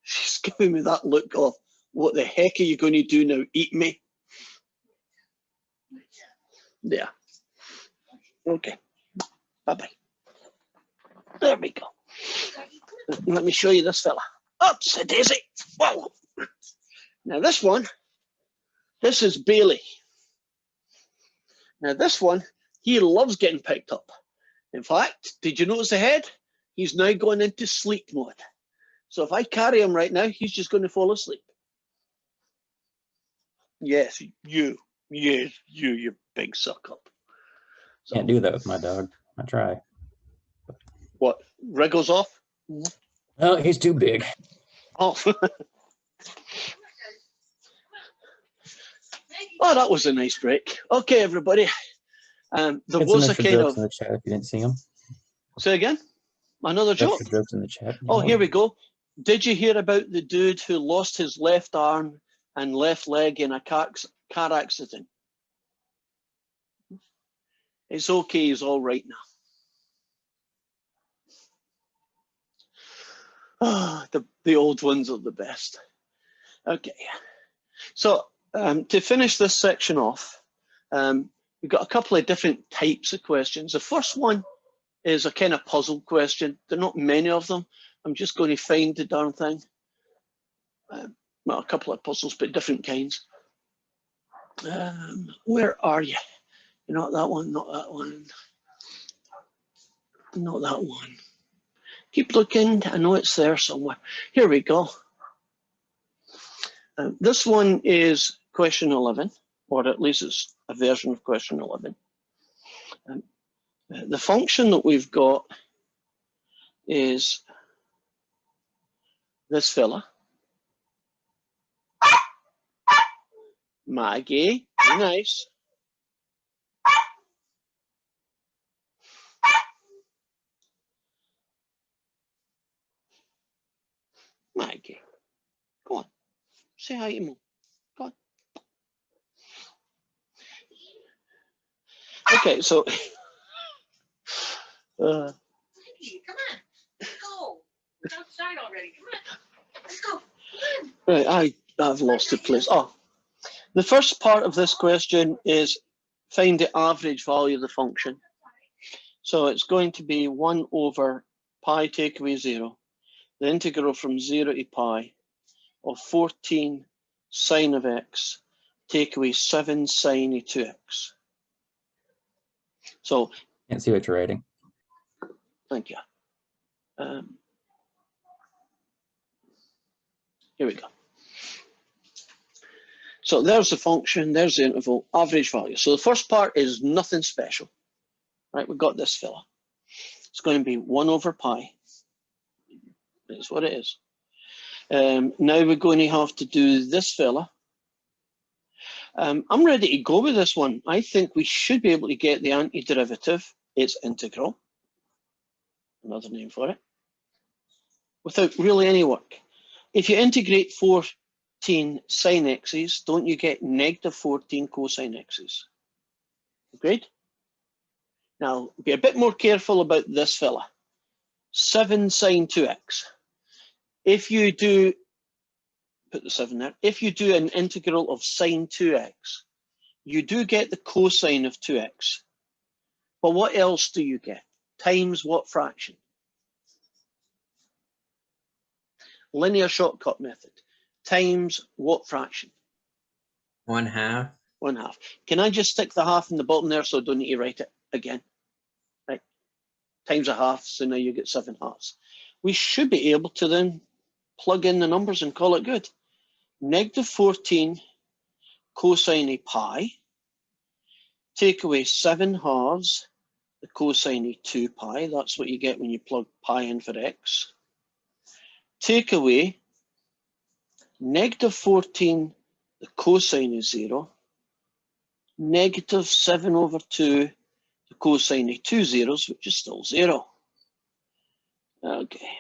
A: She's giving me that look of, what the heck are you going to do now? Eat me? There. Okay. Bye-bye. There we go. Let me show you this fella. Oops, a daisy. Whoa. Now this one, this is Bailey. Now this one, he loves getting picked up. In fact, did you notice the head? He's now going into sleep mode. So if I carry him right now, he's just going to fall asleep. Yes, you big suck up. So,
E: Can't do that with my dog. I try.
A: what, wriggles off?
E: Oh, he's too big.
A: Oh. Oh, that was a nice break. Okay, everybody. There
E: Had some
A: was a
E: extra
A: kind
E: jokes
A: of,
E: in the chat if you didn't see them.
A: say again, another joke.
E: Extra jokes in the chat.
A: Oh, here we go. Did you hear about the dude who lost his left arm and left leg in a car accident? It's okay, he's all right now. Ah, the old ones are the best. Okay, so to finish this section off, we've got a couple of different types of questions. The first one is a kind of puzzle question. There are not many of them. I'm just going to find the darn thing. Well, a couple of puzzles, but different kinds. Where are you? Not that one, not that one. Not that one. Keep looking, I know it's there somewhere. Here we go. This one is question 11, or at least it's a version of question 11. The function that we've got is this fella. Maggie, be nice. Maggie, go on, say hi to Mum. Go on. Okay, so
H: Come on, let's go. We're outside already. Come on, let's go. Come on.
A: right, I've lost the place. Oh, the first part of this question is find the average value of the function. So it's going to be 1 over pi take away 0, the integral from 0 to pi of 14 sine of x take away 7 sine of 2x. So,
E: Can't see what you're writing.
A: thank you. Here we go. So there's the function, there's the interval, average value. So the first part is nothing special, right? We've got this fella. It's going to be 1 over pi. That's what it is. Now we're going to have to do this fella. I'm ready to go with this one. I think we should be able to get the antiderivative, its integral, another name for it, without really any work. If you integrate 14 sine x's, don't you get negative 14 cosine x's? Agreed? Now, be a bit more careful about this fella. 7 sine 2x. If you do, put the 7 there, if you do an integral of sine 2x, you do get the cosine of 2x. But what else do you get? Times what fraction? Linear shortcut method. Times what fraction?
C: 1/2.
A: 1/2. Can I just stick the half in the bottom there so I don't need to write it again? Right. Times a half, so now you get 7 halves. We should be able to then plug in the numbers and call it good. Negative 14 cosine of pi, take away 7 halves, the cosine of 2 pi, that's what you get when you plug pi in for x. Take away negative 14, the cosine of 0, negative 7 over 2, the cosine of 2 zeros, which is still 0. Okay.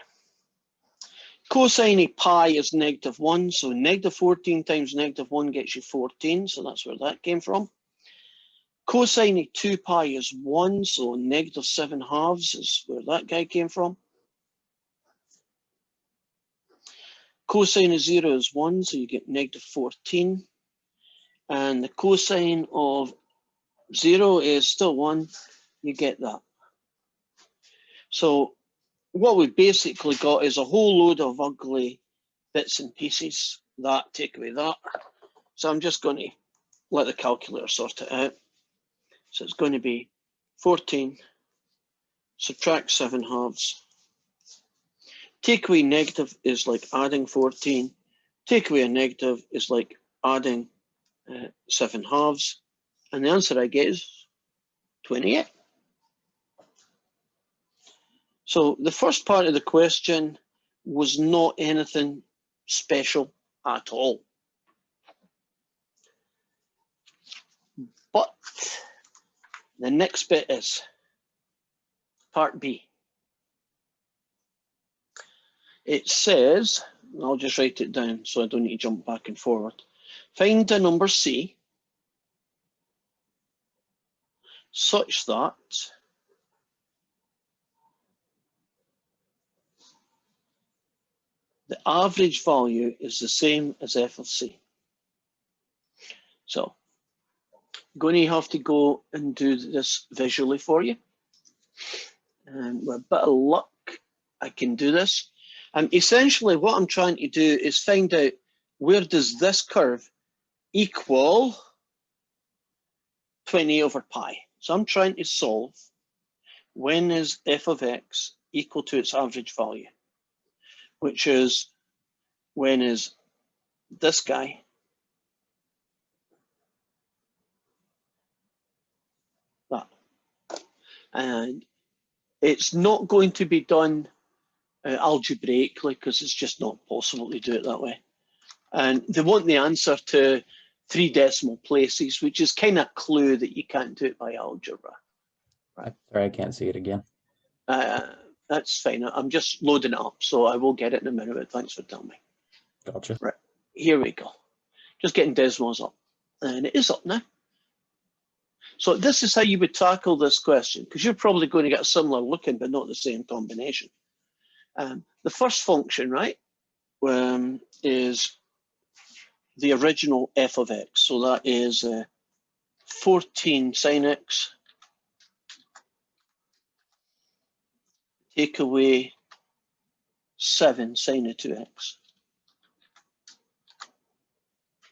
A: Cosine of pi is negative 1, so negative 14 times negative 1 gets you 14, so that's where that came from. Cosine of 2 pi is 1, so negative 7 halves is where that guy came from. Cosine of 0 is 1, so you get negative 14. And the cosine of 0 is still 1, you get that. So what we've basically got is a whole load of ugly bits and pieces. That, take away that. So I'm just going to let the calculator sort it out. So it's going to be 14, subtract 7 halves. Take away negative is like adding 14. Take away a negative is like adding 7 halves. And the answer I get is 28. So the first part of the question was not anything special at all. The next bit is part B. It says, I'll just write it down so I don't need to jump back and forward. Find a number C such that the average value is the same as f of C. So I'm going to have to go and do this visually for you. And with a bit of luck, I can do this. Essentially, what I'm trying to do is find out where does this curve equal 20 over pi. So I'm trying to solve when is f of x equal to its average value, which is when is this guy that. And it's not going to be done algebraically because it's just not possible to do it that way. And they want the answer to 3 decimal places, which is kind of a clue that you can't do it by algebra.
E: Sorry, I can't see it again.
A: That's fine. I'm just loading it up, so I will get it in a minute, but thanks for telling me.
E: Gotcha.
A: Right, here we go. Just getting Desmos up. And it is up now. So this is how you would tackle this question, because you're probably going to get a similar looking, but not the same combination. The first function, right, is the original f of x. So that is 14 sine x. Take away 7 sine of 2x.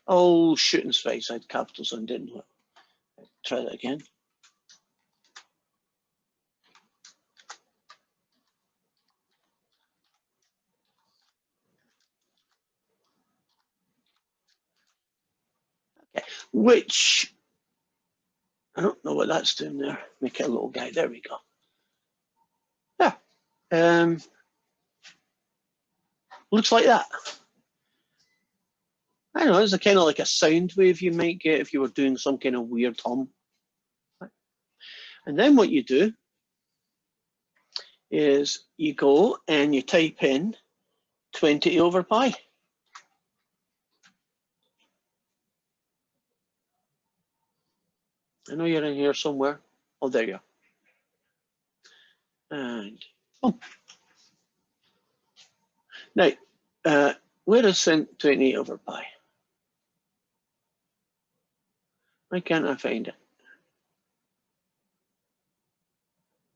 A: Oh, shooting space. I had capitals on, didn't I? Try that again. Okay, which, I don't know what that's doing there. Make it a little guy. There we go. Yeah. Looks like that. I don't know, it's a kind of like a sound wave you might get if you were doing some kind of weird hum. And then what you do is you go and you type in 20 over pi. I know you're in here somewhere. Oh, there you are. And oh. Now, where is 20 over pi? Why can't I find it?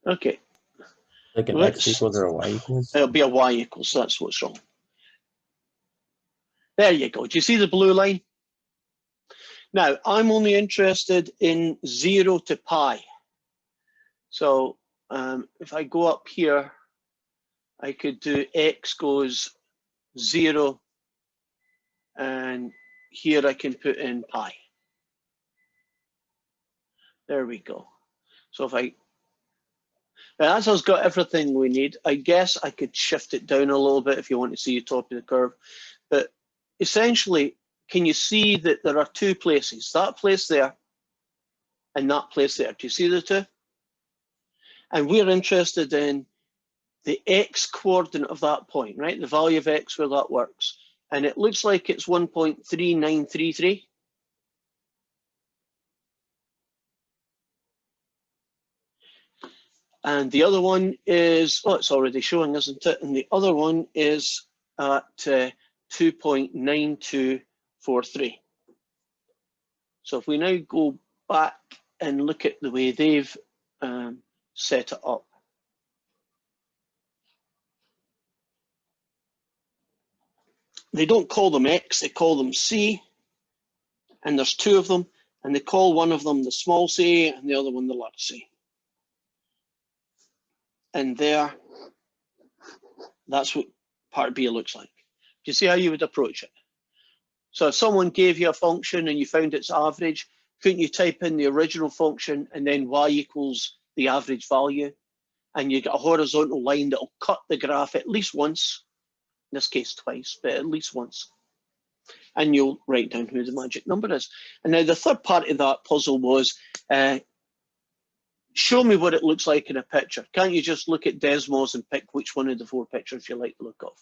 A: Okay.
E: Like an
A: Let's-
E: x equals or a y equals?
A: It'll be a y equals, that's what's wrong. There you go. Do you see the blue line? Now, I'm only interested in 0 to pi. So if I go up here, I could do x goes 0, and here I can put in pi. There we go. So if as I've got everything we need, I guess I could shift it down a little bit if you want to see the top of the curve. But essentially, can you see that there are 2 places, that place there and that place there? Do you see the 2? And we're interested in the x coordinate of that point, right? The value of x where that works. And it looks like it's 1.3933. And the other one is, oh, it's already showing, isn't it? And the other one is at 2.9243. So if we now go back and look at the way they've set it up. They don't call them X, they call them C. And there's 2 of them. And they call one of them the small c and the other one the large c. And there, that's what part B looks like. Do you see how you would approach it? So if someone gave you a function and you found its average, couldn't you type in the original function and then y equals the average value? And you get a horizontal line that will cut the graph at least once, in this case twice, but at least once. And you'll write down who the magic number is. And now the third part of that puzzle was show me what it looks like in a picture. Can't you just look at Desmos and pick which one of the 4 pictures you like the look of?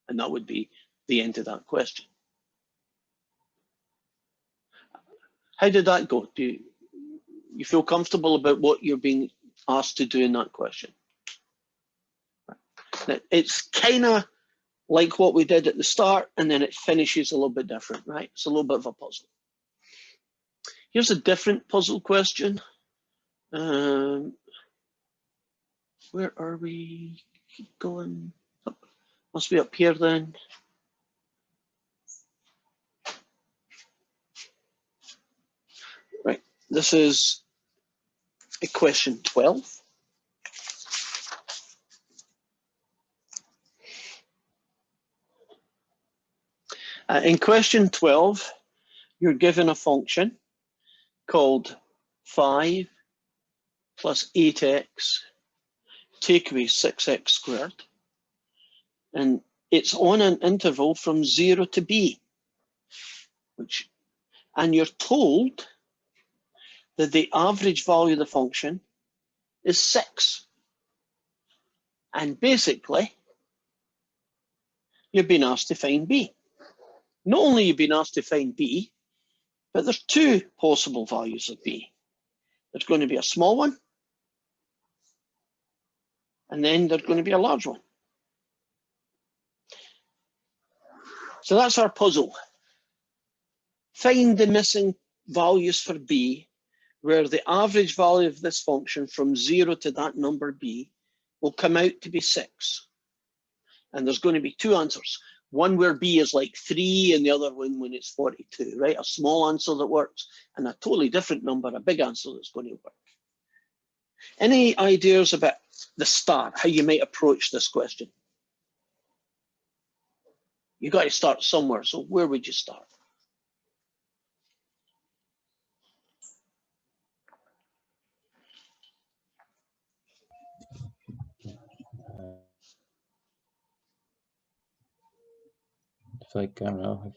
A: And that would be the end of that question. How did that go? Do you feel comfortable about what you're being asked to do in that question? Now, it's kind of like what we did at the start, and then it finishes a little bit different, right? It's a little bit of a puzzle. Here's a different puzzle question. Where are we? Keep going. Up. Must be up here then. Right, this is a question 12. In question 12, you're given a function called 5 plus 8x take away 6x squared. And it's on an interval from 0 to b, and you're told that the average value of the function is 6. And basically, you've been asked to find b. Not only you've been asked to find b, but there's 2 possible values of b. There's going to be a small one, and then there's going to be a large one. So that's our puzzle. Find the missing values for b, where the average value of this function from 0 to that number b will come out to be 6. And there's going to be 2 answers. One where b is like 3, and the other one when it's 42, right? A small answer that works, and a totally different number, a big answer that's going to work. Any ideas about the start, how you might approach this question? You've got to start somewhere, so where would you start?
E: It's like, I don't know.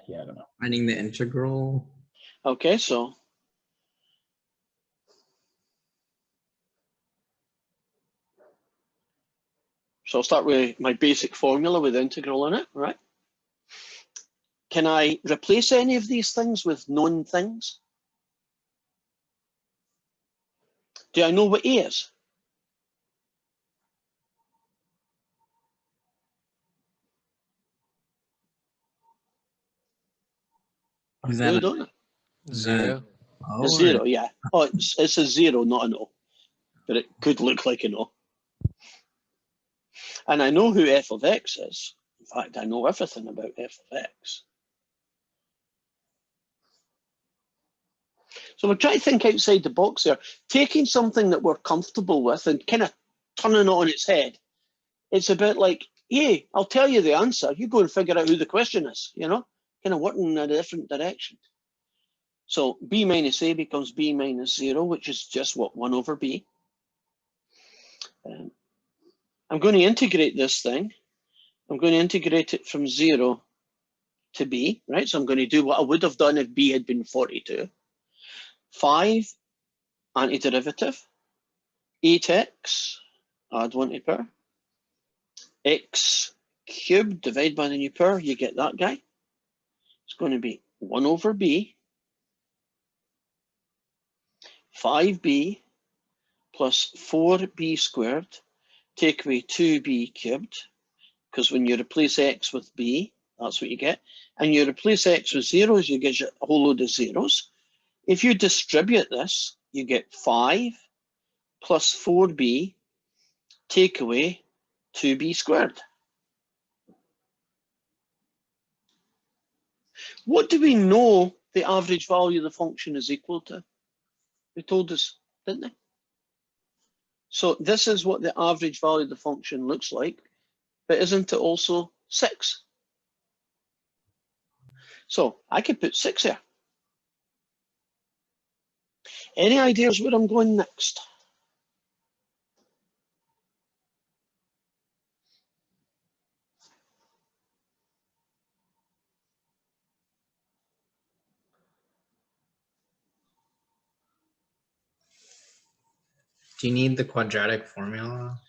E: Yeah, I don't know.
C: Finding the integral.
A: Okay, so I'll start with my basic formula with integral in it, right? Can I replace any of these things with known things? Do I know what A is?
C: Is
A: I
C: that
A: really
C: a-
A: don't know.
B: 0.
C: Oh,
A: A 0, yeah. Oh, it's a 0, not an O. But it could look like an O. And I know who f of x is. In fact, I know everything about f of x. So we're trying to think outside the box there, taking something that we're comfortable with and kind of turning it on its head. It's a bit like, hey, I'll tell you the answer. You go and figure out who the question is, you know, kind of working in a different direction. So b minus a becomes b minus 0, which is just what, 1 over b. I'm going to integrate this thing. I'm going to integrate it from 0 to b, right? So I'm going to do what I would have done if b had been 42. 5 antiderivative, 8x, add 1 to power, x cubed, divide by the new power, you get that guy. It's going to be 1 over b, 5b plus 4b squared, take away 2b cubed, because when you replace x with b, that's what you get. And you replace x with zeros, you get a whole load of zeros. If you distribute this, you get 5 plus 4b, take away 2b squared. What do we know the average value of the function is equal to? They told us, didn't they? So this is what the average value of the function looks like, but isn't it also 6? So I could put 6 here. Any ideas where I'm going next?
C: Do you need the quadratic formula?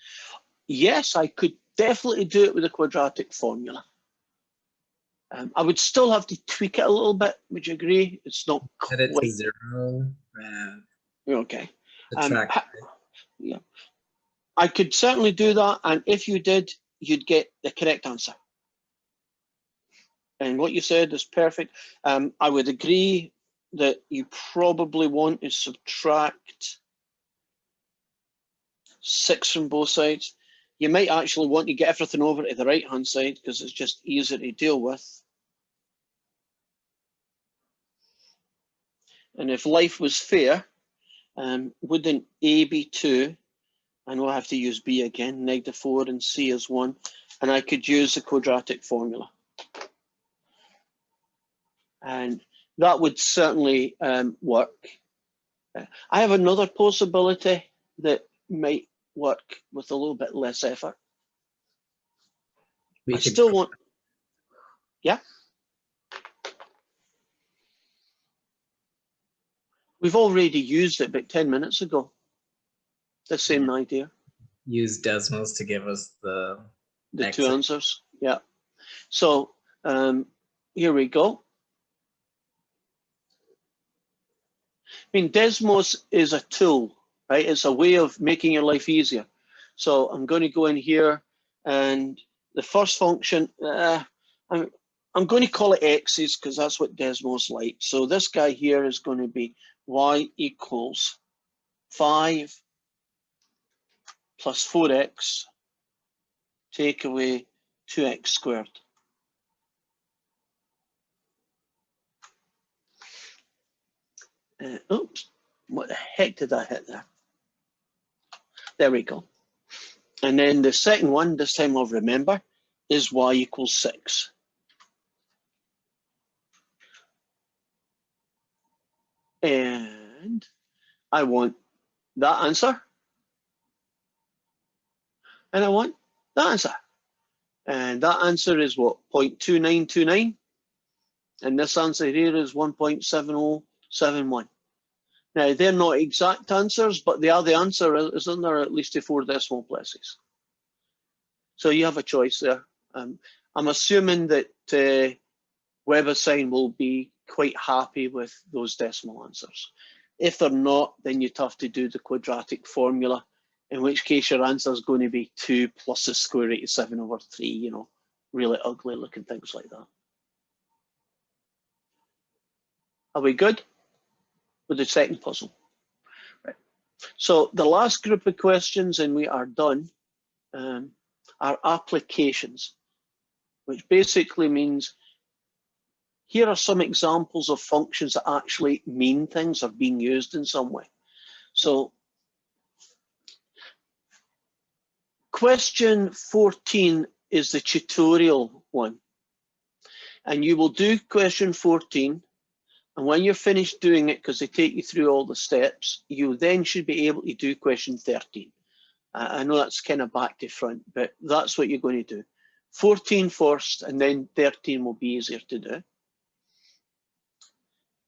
A: Yes, I could definitely do it with a quadratic formula. I would still have to tweak it a little bit. Would you agree? It's not
C: Set it to
A: quite
C: 0 and
A: okay.
C: subtract.
A: Yeah, I could certainly do that, and if you did, you'd get the correct answer. And what you said is perfect. I would agree that you probably want to subtract 6 from both sides. You might actually want to get everything over to the right-hand side because it's just easier to deal with. And if life was fair, wouldn't A be 2? And we'll have to use B again, -4 and C is 1. And I could use the quadratic formula. And that would certainly work. I have another possibility that might work with a little bit less effort.
C: We
A: I
C: could
A: still want, yeah. We've already used it about 10 minutes ago. The same idea.
C: use Desmos to give us the
A: The
C: X.
A: two answers, yeah. So here we go. I mean, Desmos is a tool, right? It's a way of making your life easier. So I'm going to go in here, and the first function, I'm going to call it x's because that's what Desmos likes. So this guy here is going to be y equals 5 plus 4x, take away 2x squared. Oops, what the heck did I hit there? There we go. And then the second one, this time I'll remember, is y equals 6. And I want that answer. And I want that answer. And that answer is what? 0.2929. And this answer here is 1.7071. Now, they're not exact answers, but they are the answer, isn't there, at least to 4 decimal places. So you have a choice there. I'm assuming that WebAssign will be quite happy with those decimal answers. If they're not, then you'd have to do the quadratic formula, in which case your answer is going to be 2 plus the square root of 7 over 3, you know, really ugly looking things like that. Are we good with the second puzzle? Right. So the last group of questions, and we are done, are applications, which basically means here are some examples of functions that actually mean things or being used in some way. So question 14 is the tutorial one. And you will do question 14. And when you're finished doing it, because they take you through all the steps, you then should be able to do question 13. I know that's kind of back to front, but that's what you're going to do. 14 first, and then 13 will be easier to do.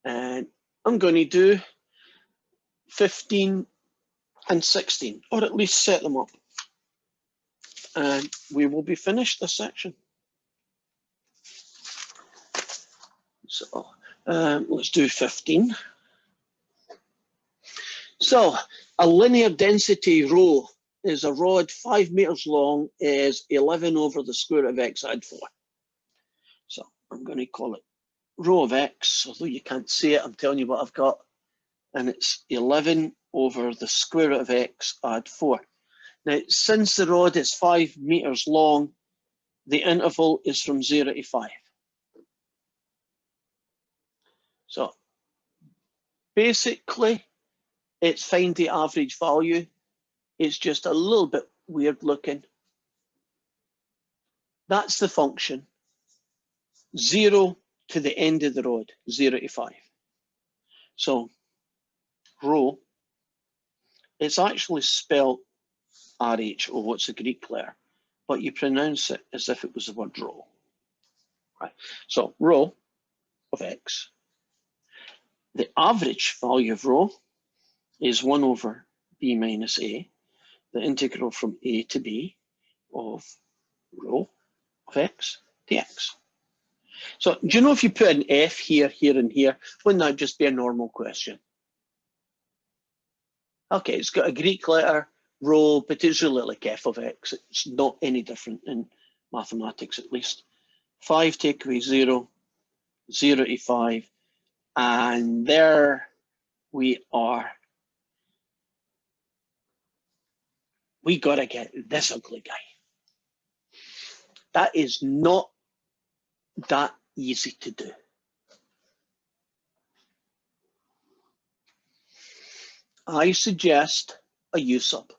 A: And I'm going to do 15 and 16, or at least set them up. And we will be finished this section. So let's do 15. So a linear density rho is a rod 5 meters long, is 11 over the square root of x add 4. So I'm going to call it rho of x, although you can't see it, I'm telling you what I've got. And it's 11 over the square root of x add 4. Now, since the rod is 5 meters long, the interval is from 0 to 5. So basically, it's find the average value. It's just a little bit weird looking. That's the function. 0 to the end of the rod, 0 to 5. So rho, it's actually spelled R-H-O, what's the Greek letter, but you pronounce it as if it was the word rho. Right. So rho of x. The average value of rho is 1 over b minus a, the integral from a to b of rho of x dx. So do you know if you put an f here, here, and here, wouldn't that just be a normal question? Okay, it's got a Greek letter, rho, but it's really like f of x. It's not any different in mathematics, at least. 5 take away 0, 0 to 5, and there we are. We gotta get this ugly guy. That is not that easy to do. I suggest a U-sub.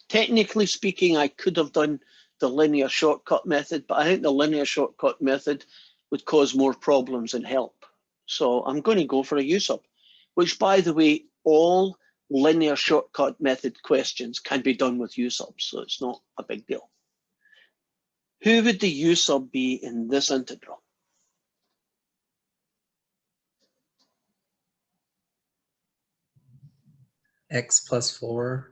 A: Technically speaking, I could have done the linear shortcut method, but I think the linear shortcut method would cause more problems than help. So I'm going to go for a U-sub, which, by the way, all linear shortcut method questions can be done with U-subs, so it's not a big deal. Who would the U-sub be in this integral?
C: X plus 4.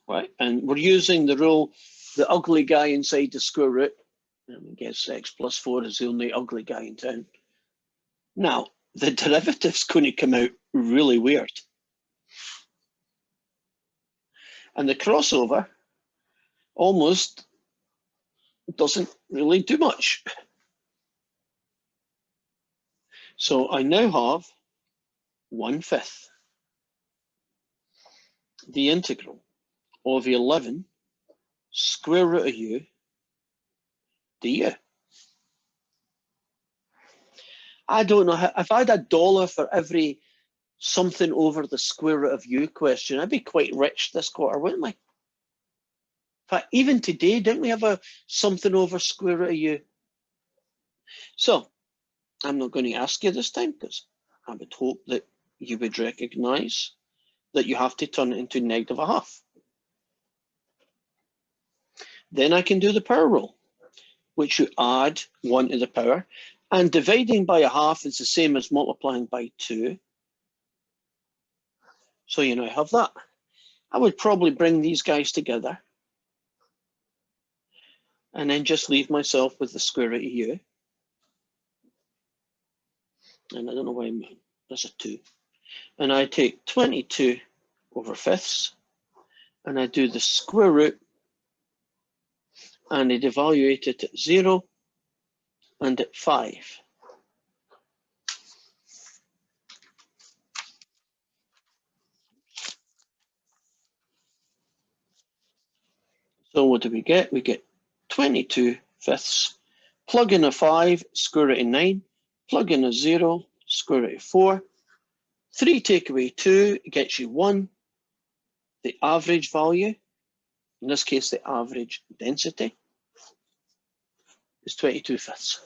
A: Right, and we're using the rule, the ugly guy inside the square root. And I guess x plus 4 is the only ugly guy in town. Now, the derivative's going to come out really weird. And the crossover almost doesn't really do much. So I now have 1/5 the integral of 11 square root of u du. I don't know how, if I had $1 for every something over the square root of u question, I'd be quite rich this quarter, wouldn't I? In fact, even today, didn't we have a something over square root of u? So I'm not going to ask you this time because I would hope that you would recognize that you have to turn it into -1/2. Then I can do the power rule, which you add 1 to the power, and dividing by 1/2 is the same as multiplying by 2. So you now have that. I would probably bring these guys together and then just leave myself with the square root of u. And I don't know why there's a 2. And I take 22/5 and I do the square root and I'd evaluate it at 0 and at 5. So what do we get? We get 22/5. Plug in a 5, square root of 9. Plug in a 0, square root of 4. 3 take away 2 gets you 1. The average value, in this case the average density, is 22/5.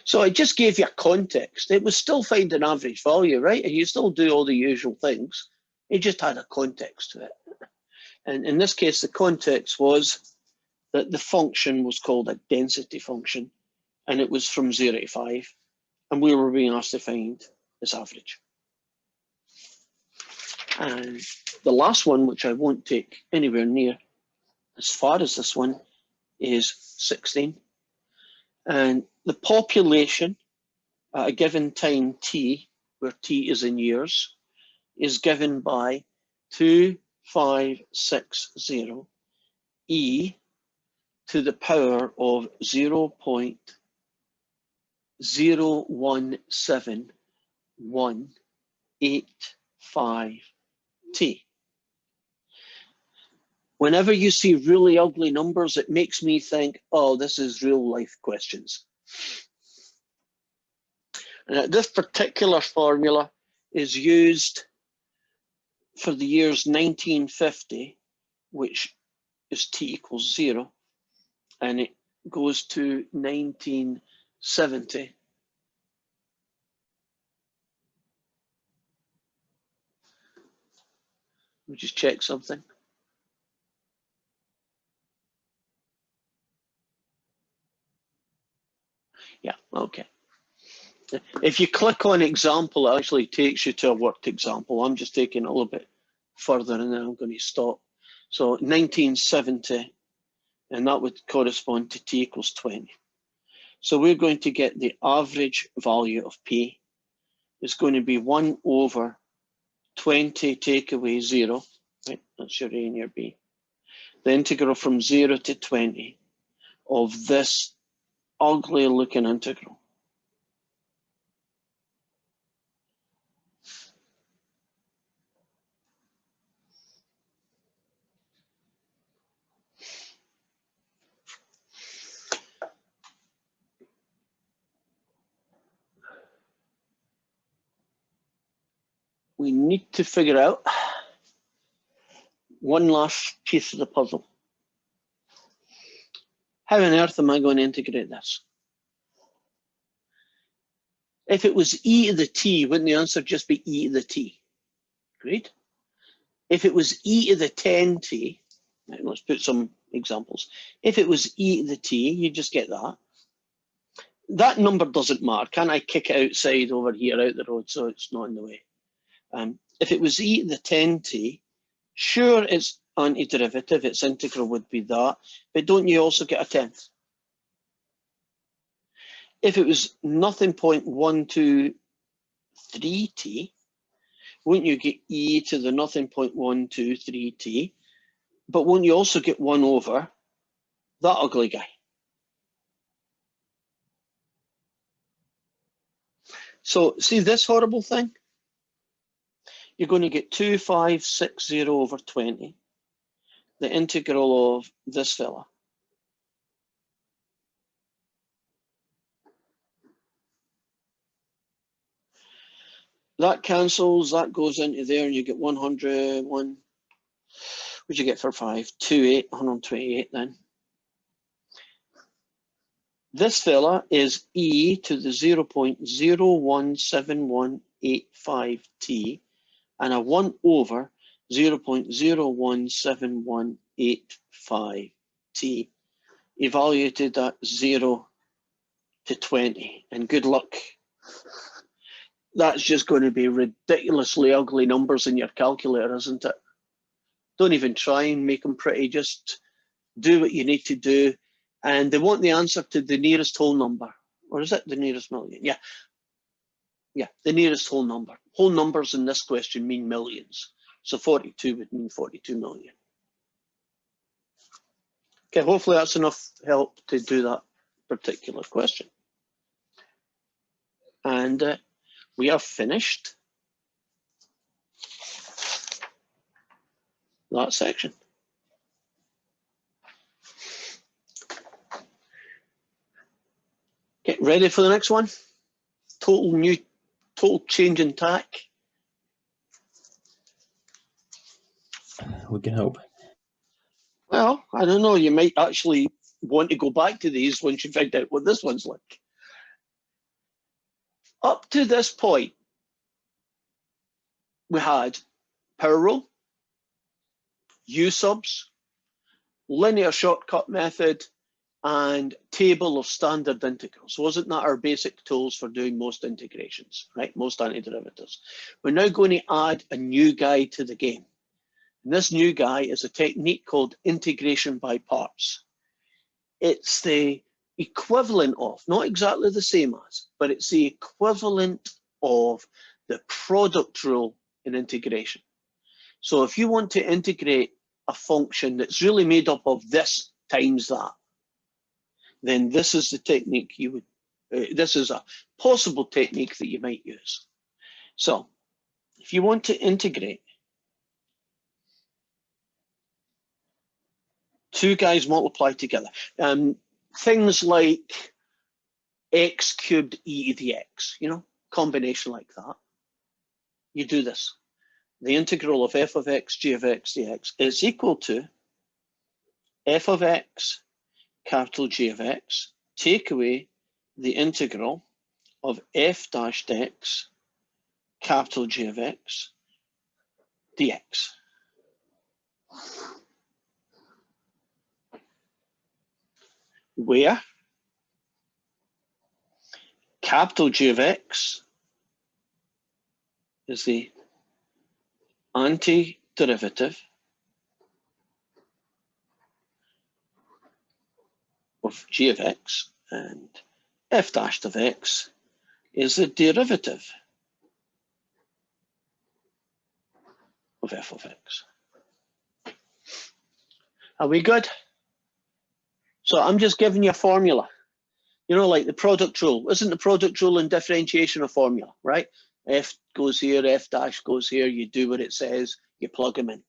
A: So I just gave you a context. It was still find an average value, right? And you still do all the usual things. It just had a context to it. And in this case, the context was that the function was called a density function, and it was from 0 to 5. And we were being asked to find its average. And the last one, which I won't take anywhere near as far as this one, is 16. And the population at a given time t, where t is in years, is given by 2560 e to the power of 0.017185 t. Whenever you see really ugly numbers, it makes me think, oh, this is real life questions. And this particular formula is used for the years 1950, which is t equals 0, and it goes to 1970. Let me just check something. Yeah, okay. If you click on example, it actually takes you to a worked example. I'm just taking it a little bit further and then I'm going to stop. So 1970, and that would correspond to t equals 20. So we're going to get the average value of p is going to be 1 over 20 take away 0. Right, that's your A and your B. The integral from 0 to 20 of this ugly looking integral. We need to figure out one last piece of the puzzle. How on earth am I going to integrate this? If it was e to the t, wouldn't the answer just be e to the t? Great. If it was e to the 10t, right, let's put some examples. If it was e to the t, you just get that. That number doesn't matter. Can I kick it outside over here, out the road, so it's not in the way? If it was e to the 10t, sure, it's antiderivative, its integral would be that, but don't you also get a 10th? If it was nothing 0.123t, wouldn't you get e to the nothing 0.123t? But won't you also get 1 over that ugly guy? So see this horrible thing? You're going to get 2560 over 20, the integral of this fella. That cancels, that goes into there, and you get 100, what'd you get for 5? 128 then. This fella is e to the 0.017185t and a 1 over 0.017185t, evaluated at 0 to 20. And good luck. That's just going to be ridiculously ugly numbers in your calculator, isn't it? Don't even try and make them pretty. Just do what you need to do. And they want the answer to the nearest whole number. Or is it the nearest million? Yeah. Yeah, the nearest whole number. Whole numbers in this question mean millions. So 42 would mean 42 million. Okay, hopefully that's enough help to do that particular question. And we are finished that section. Get ready for the next one. Total change in tack.
E: We can hope.
A: Well, I don't know. You might actually want to go back to these once you find out what this one's like. Up to this point, we had power rule, U-subs, linear shortcut method, and table of standard integrals. Wasn't that our basic tools for doing most integrations, right? Most antiderivatives. We're now going to add a new guy to the game. And this new guy is a technique called integration by parts. It's the equivalent of, not exactly the same as, but it's the equivalent of the product rule in integration. So if you want to integrate a function that's really made up of this times that, then this is the technique you would, this is a possible technique that you might use. So if you want to integrate two guys multiplied together, things like x cubed e to the x, you know, combination like that, you do this. The integral of f of x, g of x dx is equal to f of x, capital G of x, take away the integral of f dashed x, capital G of x, dx. Where capital G of x is the antiderivative of G of x, and f dashed of x is the derivative of f of x. Are we good? So I'm just giving you a formula. You know, like the product rule. Isn't the product rule in differentiation a formula, right? F goes here, f dash goes here, you do what it says, you plug them in.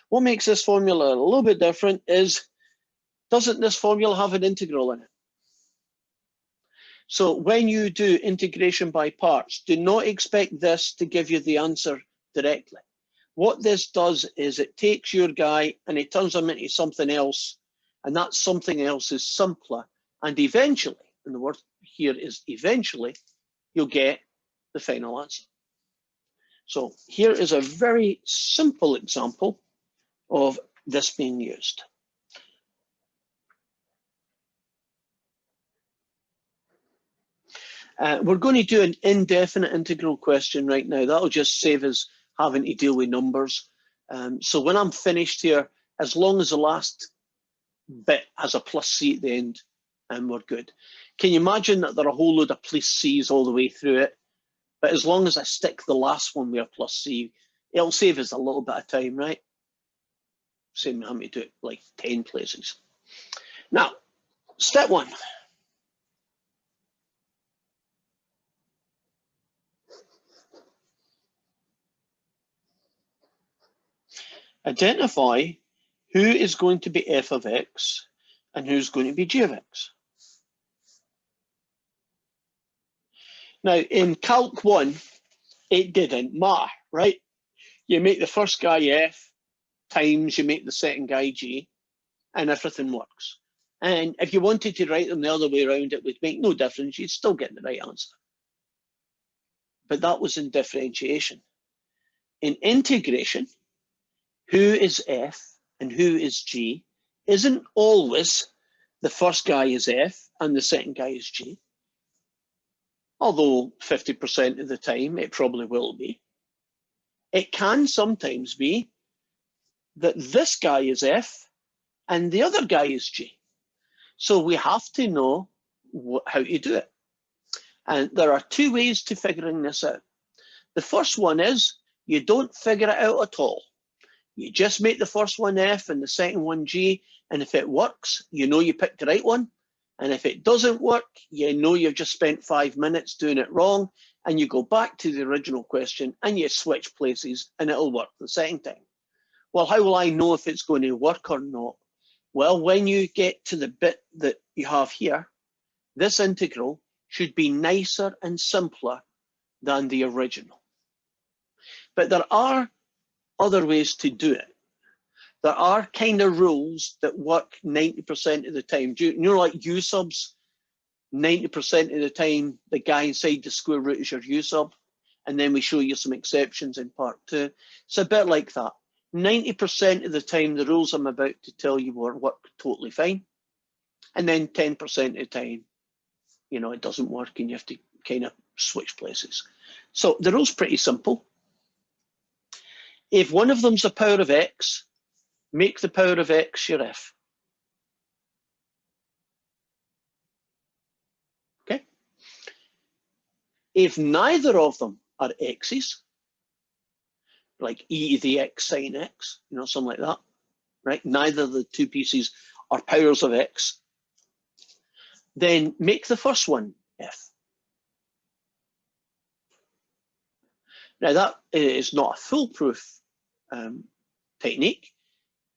A: What makes this formula a little bit different is, doesn't this formula have an integral in it? So when you do integration by parts, do not expect this to give you the answer directly. What this does is it takes your guy and it turns them into something else, and that something else is simpler. And eventually, and the word here is eventually, you'll get the final answer. So here is a very simple example of this being used. We're going to do an indefinite integral question right now. That'll just save us having to deal with numbers. So when I'm finished here, as long as the last bit has a plus C at the end, and we're good. Can you imagine that there are a whole load of plus C's all the way through it? But as long as I stick the last one with a plus C, it'll save us a little bit of time, right? Same having to do it like 10 places. Now, step one. Identify who is going to be f of x and who's going to be g of x. Now, in Calc 1, it didn't matter, right? You make the first guy f times you make the second guy g, and everything works. And if you wanted to write them the other way around, it would make no difference. You'd still get the right answer. But that was in differentiation. In integration, who is f and who is g isn't always the first guy is f and the second guy is g. Although 50% of the time it probably will be. It can sometimes be that this guy is f and the other guy is g. So we have to know how to do it. And there are two ways to figuring this out. The first one is you don't figure it out at all. You just make the first one f and the second one g, and if it works, you know you picked the right one. And if it doesn't work, you know you've just spent 5 minutes doing it wrong, and you go back to the original question and you switch places and it'll work the second time. Well, how will I know if it's going to work or not? Well, when you get to the bit that you have here, this integral should be nicer and simpler than the original. But there are other ways to do it. There are kind of rules that work 90% of the time. You know, like U subs, 90% of the time, the guy inside the square root is your U sub, and then we show you some exceptions in part 2. It's a bit like that. 90% of the time, the rules I'm about to tell you work totally fine. And then 10% of the time, you know, it doesn't work and you have to kind of switch places. So the rule's pretty simple. If one of them's a power of x, make the power of x your f. Okay? If neither of them are x's, like e to the x sine x, you know, something like that, right? Neither of the two pieces are powers of x, then make the first one f. Now that is not a foolproof technique,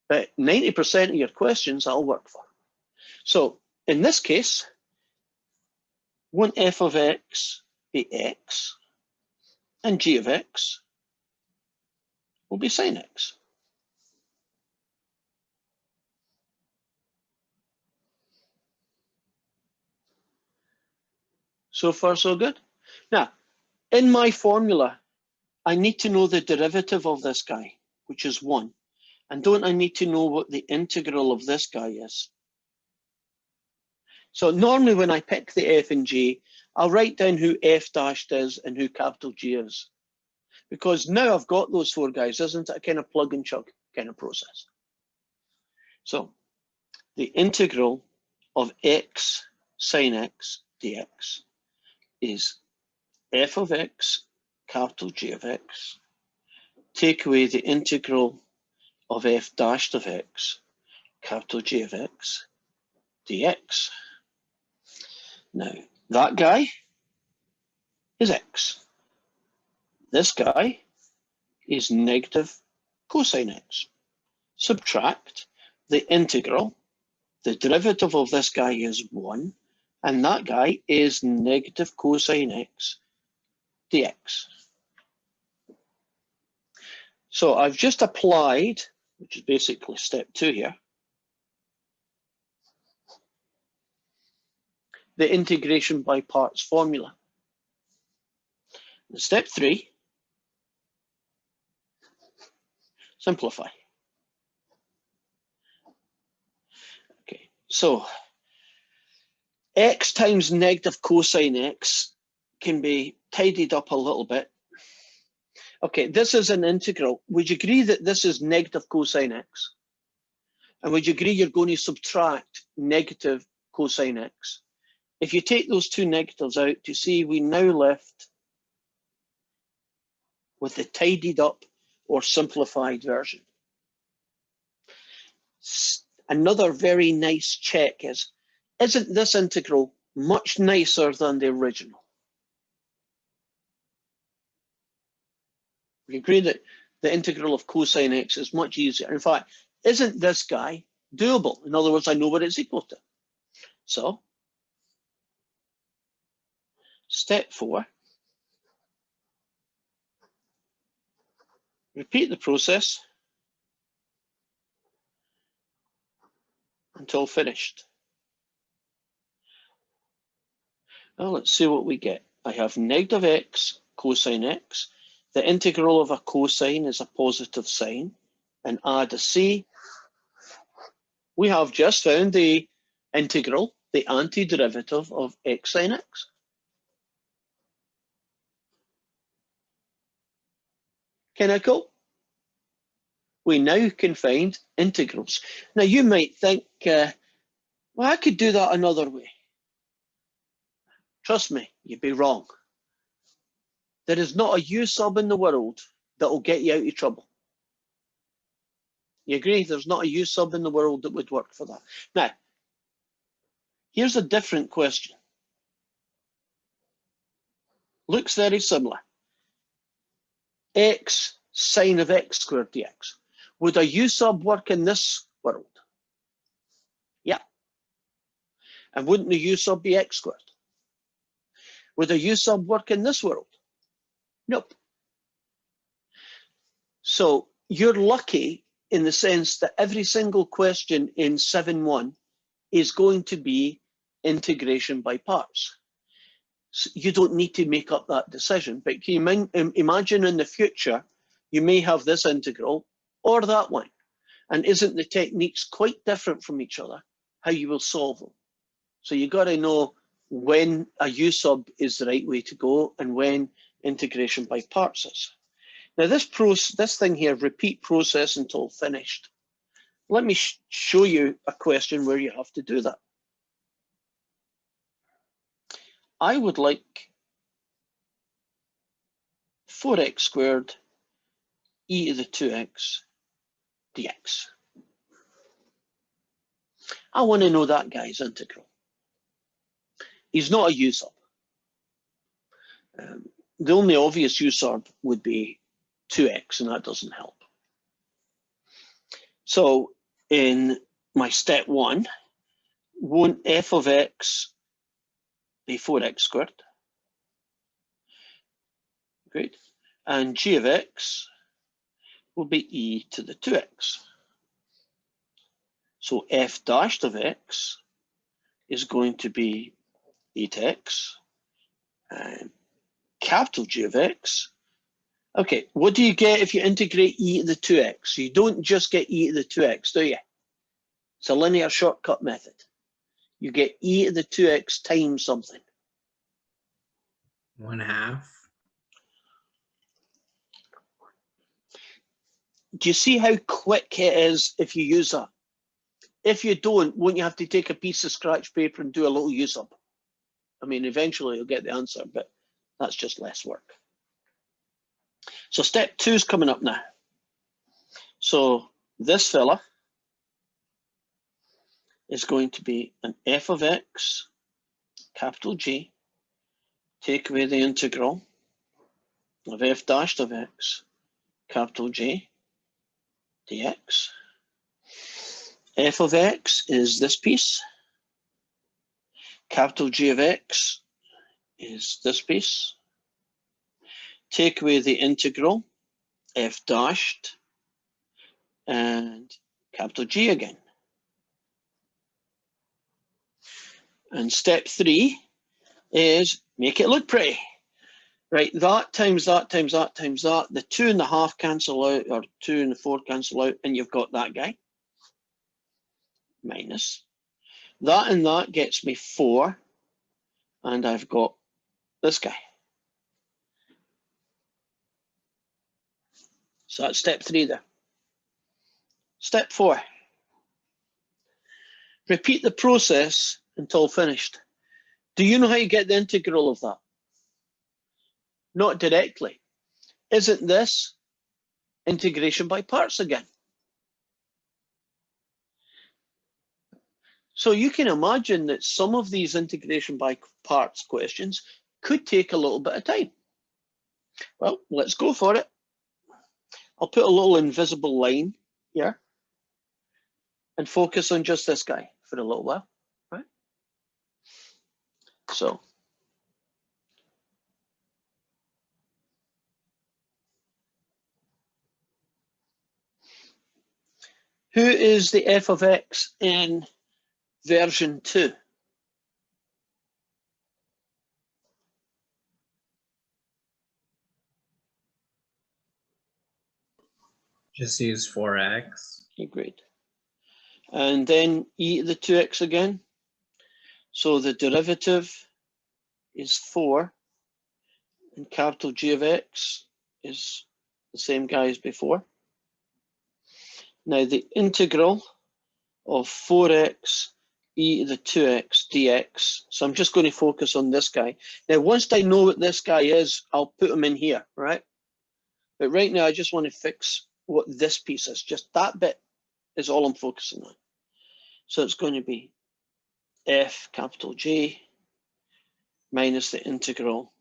A: but 90% of your questions that'll work for. So in this case, won't f of x be x, and g of x will be sine x. So far, so good. Now, in my formula, I need to know the derivative of this guy, which is 1. And don't I need to know what the integral of this guy is? So normally when I pick the f and g, I'll write down who F dashed is and who capital G is. Because now I've got those four guys, isn't it a kind of plug and chug kind of process? So the integral of x sine x dx is f of x, capital G of x, take away the integral of f dashed of x, capital G of x, dx. Now, that guy is x. This guy is negative cosine x. Subtract the integral. The derivative of this guy is 1, and that guy is negative cosine x dx. So I've just applied, which is basically step 2 here, the integration by parts formula. And step 3, simplify. Okay, so x times negative cosine x can be tidied up a little bit. Okay, this is an integral. Would you agree that this is negative cosine x? And would you agree you're going to subtract negative cosine x? If you take those two negatives out, you see we now left with the tidied up or simplified version. Another very nice check is, isn't this integral much nicer than the original? We agree that the integral of cosine x is much easier. In fact, isn't this guy doable? In other words, I know what it's equal to. So, step 4, repeat the process until finished. Well, let's see what we get. I have negative x cosine x. The integral of a cosine is a positive sign, and add a c. We have just found the integral, the antiderivative of x sine x. Kind of cool? We now can find integrals. Now you might think, well, I could do that another way. Trust me, you'd be wrong. There is not a U sub in the world that will get you out of trouble. You agree? There's not a U sub in the world that would work for that. Now, here's a different question. Looks very similar. X sine of x squared dx. Would a U sub work in this world? Yeah. And wouldn't the U sub be x squared? Would a U sub work in this world? Nope. So you're lucky in the sense that every single question in 7.1 is going to be integration by parts. So you don't need to make up that decision, but can you imagine in the future, you may have this integral or that one. And isn't the techniques quite different from each other, how you will solve them? So you got to know when a U sub is the right way to go and when integration by parts is. Now this thing here, repeat process until finished. Let me show you a question where you have to do that. I would like 4x squared e to the 2x dx. I want to know that guy's integral. He's not a U sub. The only obvious U sub would be 2x, and that doesn't help. So in my step 1, won't f of x be 4x squared? Great. And g of x will be e to the 2x. So f dashed of x is going to be e to x. And capital G of x. Okay, what do you get if you integrate e to the 2x? You don't just get e to the 2x, do you? It's a linear shortcut method. You get e to the 2x times something.
C: 1/2.
A: Do you see how quick it is if you use that? If you don't, won't you have to take a piece of scratch paper and do a little use up? I mean, eventually you'll get the answer, but that's just less work. So step 2 is coming up now. So this fella is going to be an f of x, capital G, take away the integral of f dashed of x, capital G, dx. F of x is this piece. Capital G of x is this piece. Take away the integral, f dashed, and capital G again. And step 3 is make it look pretty. Right, that times that times that times that. The 2.5 cancel out, or 2 and the 4 cancel out, and you've got that guy. Minus. That and that gets me 4, and I've got this guy. So that's step 3 there. Step 4. Repeat the process until finished. Do you know how you get the integral of that? Not directly. Isn't this integration by parts again? So you can imagine that some of these integration by parts questions could take a little bit of time. Well, let's go for it. I'll put a little invisible line here and focus on just this guy for a little while, right? So who is the f of x in version 2?
C: Just use 4x.
A: Great. And then e to the 2x again. So the derivative is 4, and capital G of x is the same guy as before. Now the integral of 4x e to the 2x dx. So I'm just going to focus on this guy. Now, once I know what this guy is, I'll put him in here, right? But right now, I just want to fix what this piece is. Just that bit is all I'm focusing on. So it's going to be f capital G minus the integral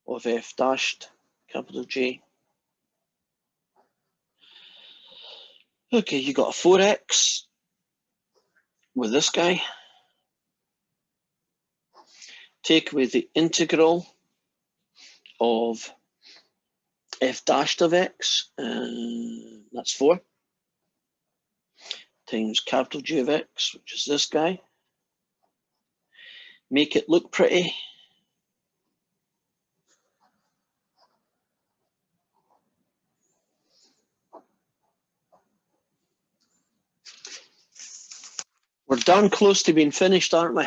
A: of f dashed capital G. Okay, you got a 4x with this guy. Take away the integral of f dashed of x, that's 4, times capital G of x, which is this guy. Make it look pretty. We're darn close to being finished, aren't we?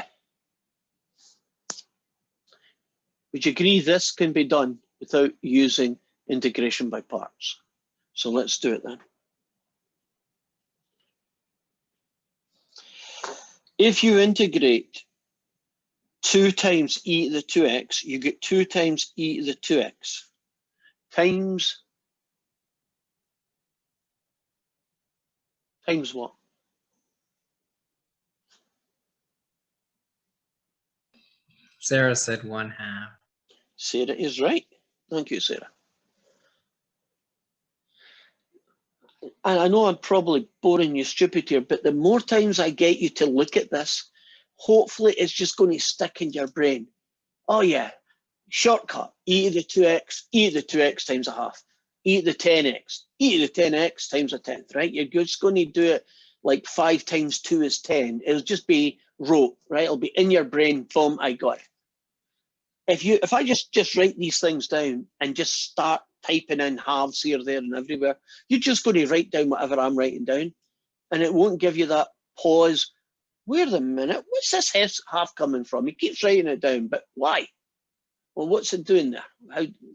A: Would you agree this can be done without using integration by parts? So let's do it then. If you integrate 2 times e to the 2x, you get 2 times e to the 2x times what?
C: Sarah said 1/2.
A: Sarah is right. Thank you, Sarah. And I know I'm probably boring you stupid here, but the more times I get you to look at this, hopefully it's just going to stick in your brain. Oh yeah, shortcut, e to the 2x, e to the 2x times 1/2, e to the 10x, e to the 10x times 1/10, right? You're just going to do it like 5 times 2 is 10. It'll just be rote, right? It'll be in your brain, boom, I got it. If I just write these things down and just start typing in halves here, there, and everywhere, you're just going to write down whatever I'm writing down, and it won't give you that pause. Wait a minute, what's this half coming from? He keeps writing it down, but why? Well, what's it doing there?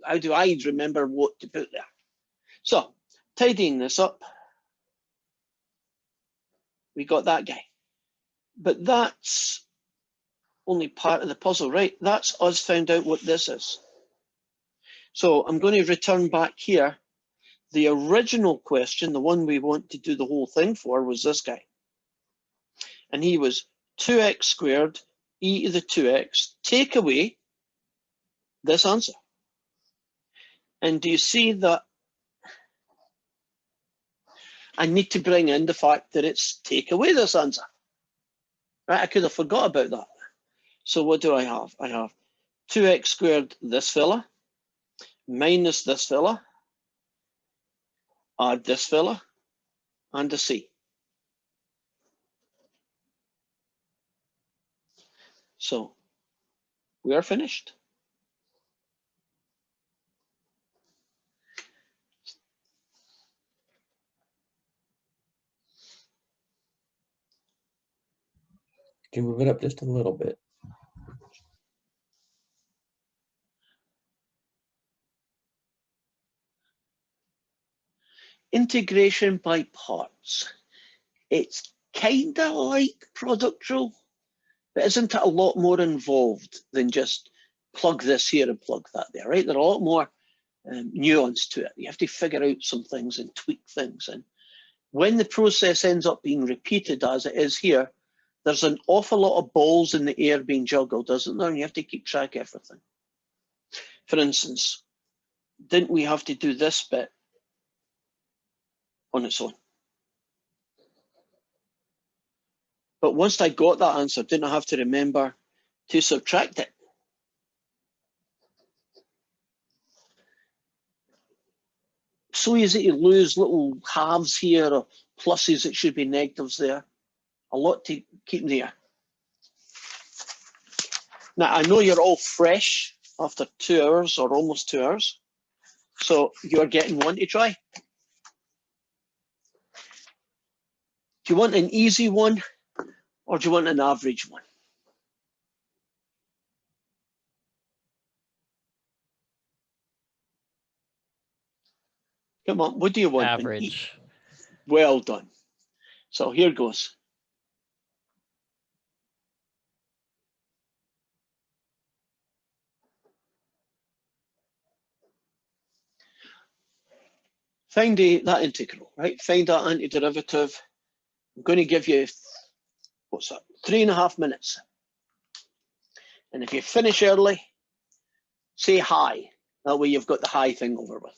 A: How do I remember what to put there? So, tidying this up, we got that guy. But that's only part of the puzzle, right? That's us found out what this is. So I'm going to return back here. The original question, the one we want to do the whole thing for, was this guy. And he was 2x squared e to the 2x, take away this answer. And do you see that I need to bring in the fact that it's take away this answer? Right, I could have forgot about that. So what do I have? I have 2x squared this fella, minus this fella, add this fella, and a c. So we are finished.
E: Can you move it up just a little bit?
A: Integration by parts. It's kind of like product rule, but isn't it a lot more involved than just plug this here and plug that there, right? There are a lot more nuance to it. You have to figure out some things and tweak things. And when the process ends up being repeated as it is here, there's an awful lot of balls in the air being juggled, isn't there? And you have to keep track of everything. For instance, didn't we have to do this bit on its own? But once I got that answer, didn't I have to remember to subtract it? So easy to lose little halves here or pluses that should be negatives there. A lot to keep there. Now, I know you're all fresh after 2 hours or almost 2 hours, so you're getting one to try. Do you want an easy one or do you want an average one? Come on, what do you want?
B: Average.
A: Well done. So here goes. Find that integral, right? Find that antiderivative. I'm going to give you, what's that, 3.5 minutes. And if you finish early, say hi. That way you've got the hi thing over with.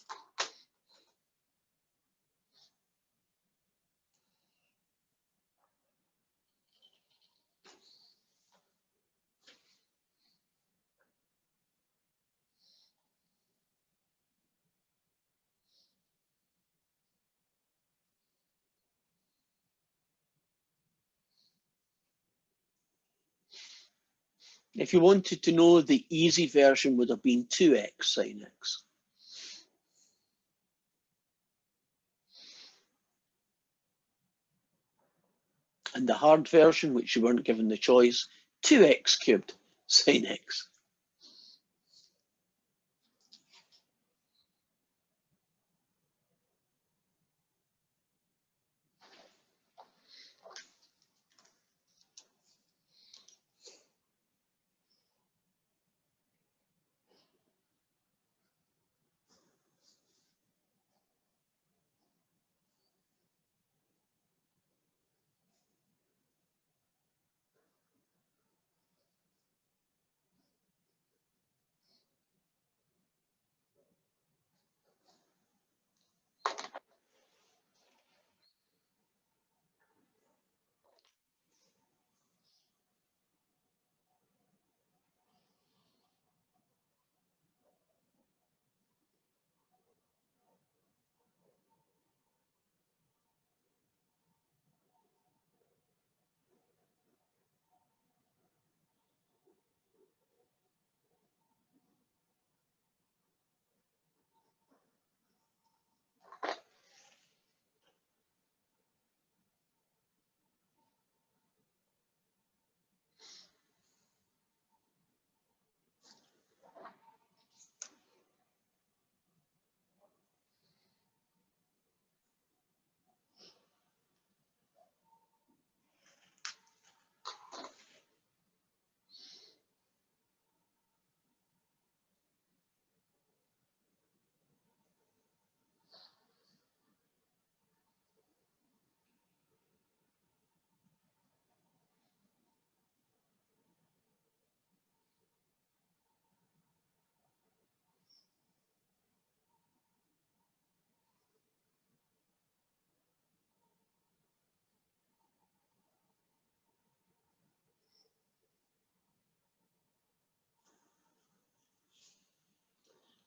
A: If you wanted to know, the easy version would have been 2x sine x. And the hard version, which you weren't given the choice, 2x cubed sine x.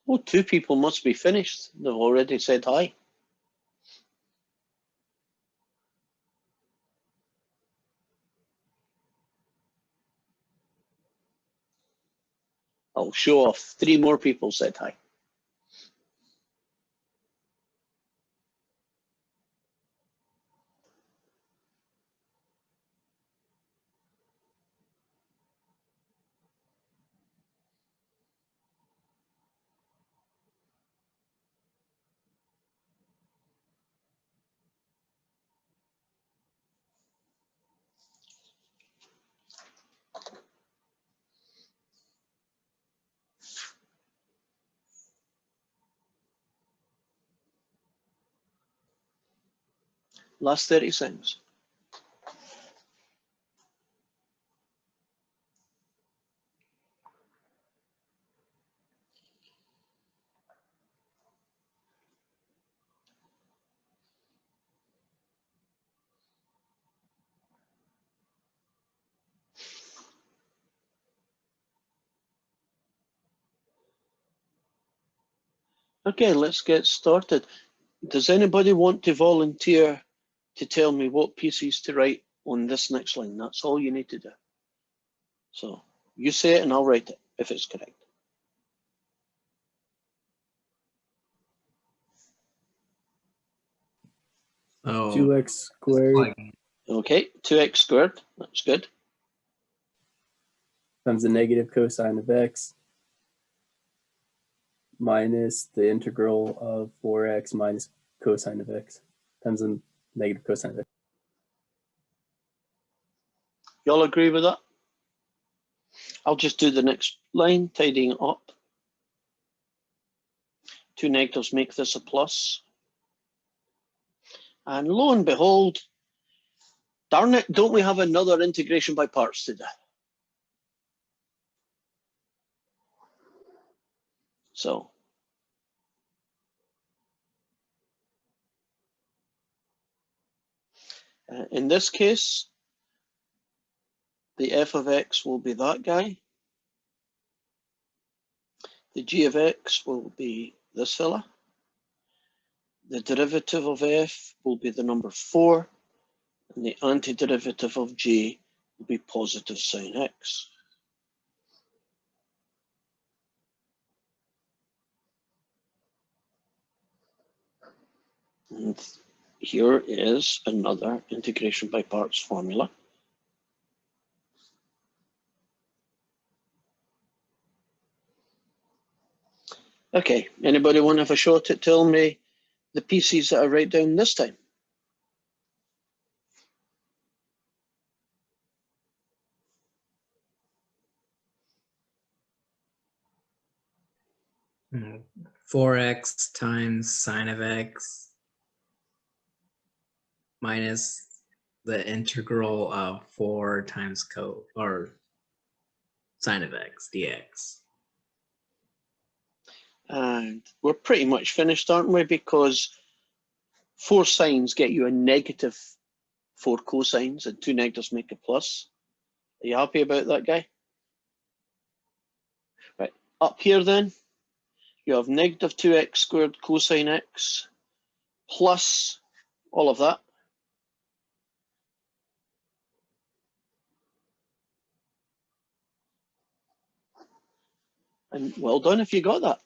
A: Oh, 2 people must be finished. They've already said hi. I'll show off. 3 more people said hi. Last 30 seconds. Okay, let's get started. Does anybody want to volunteer to tell me what pieces to write on this next line? That's all you need to do. So you say it and I'll write it if it's correct.
C: Oh,
D: 2x squared
C: like,
A: Okay, 2x squared, that's good.
D: times the negative cosine of x minus the integral of 4x minus cosine of x times the negative cosine of x.
A: Y'all agree with that? I'll just do the next line, tidying up. 2 negatives make this a plus. And lo and behold, darn it, don't we have another integration by parts to do? So in this case, the f of x will be that guy. The g of x will be this fella. The derivative of f will be the number 4. And the antiderivative of g will be positive sine x. And here is another integration by parts formula. Okay, anybody want to have a shot at telling me the pieces that I write down this time?
C: mm, 4x times sine of x minus the integral of 4 times sine of x dx.
A: And we're pretty much finished, aren't we? Because 4 sines get you a negative 4 cosines and 2 negatives make a plus. Are you happy about that, guy? Right, up here then, you have negative 2x squared cosine x plus all of that. And well done if you got that.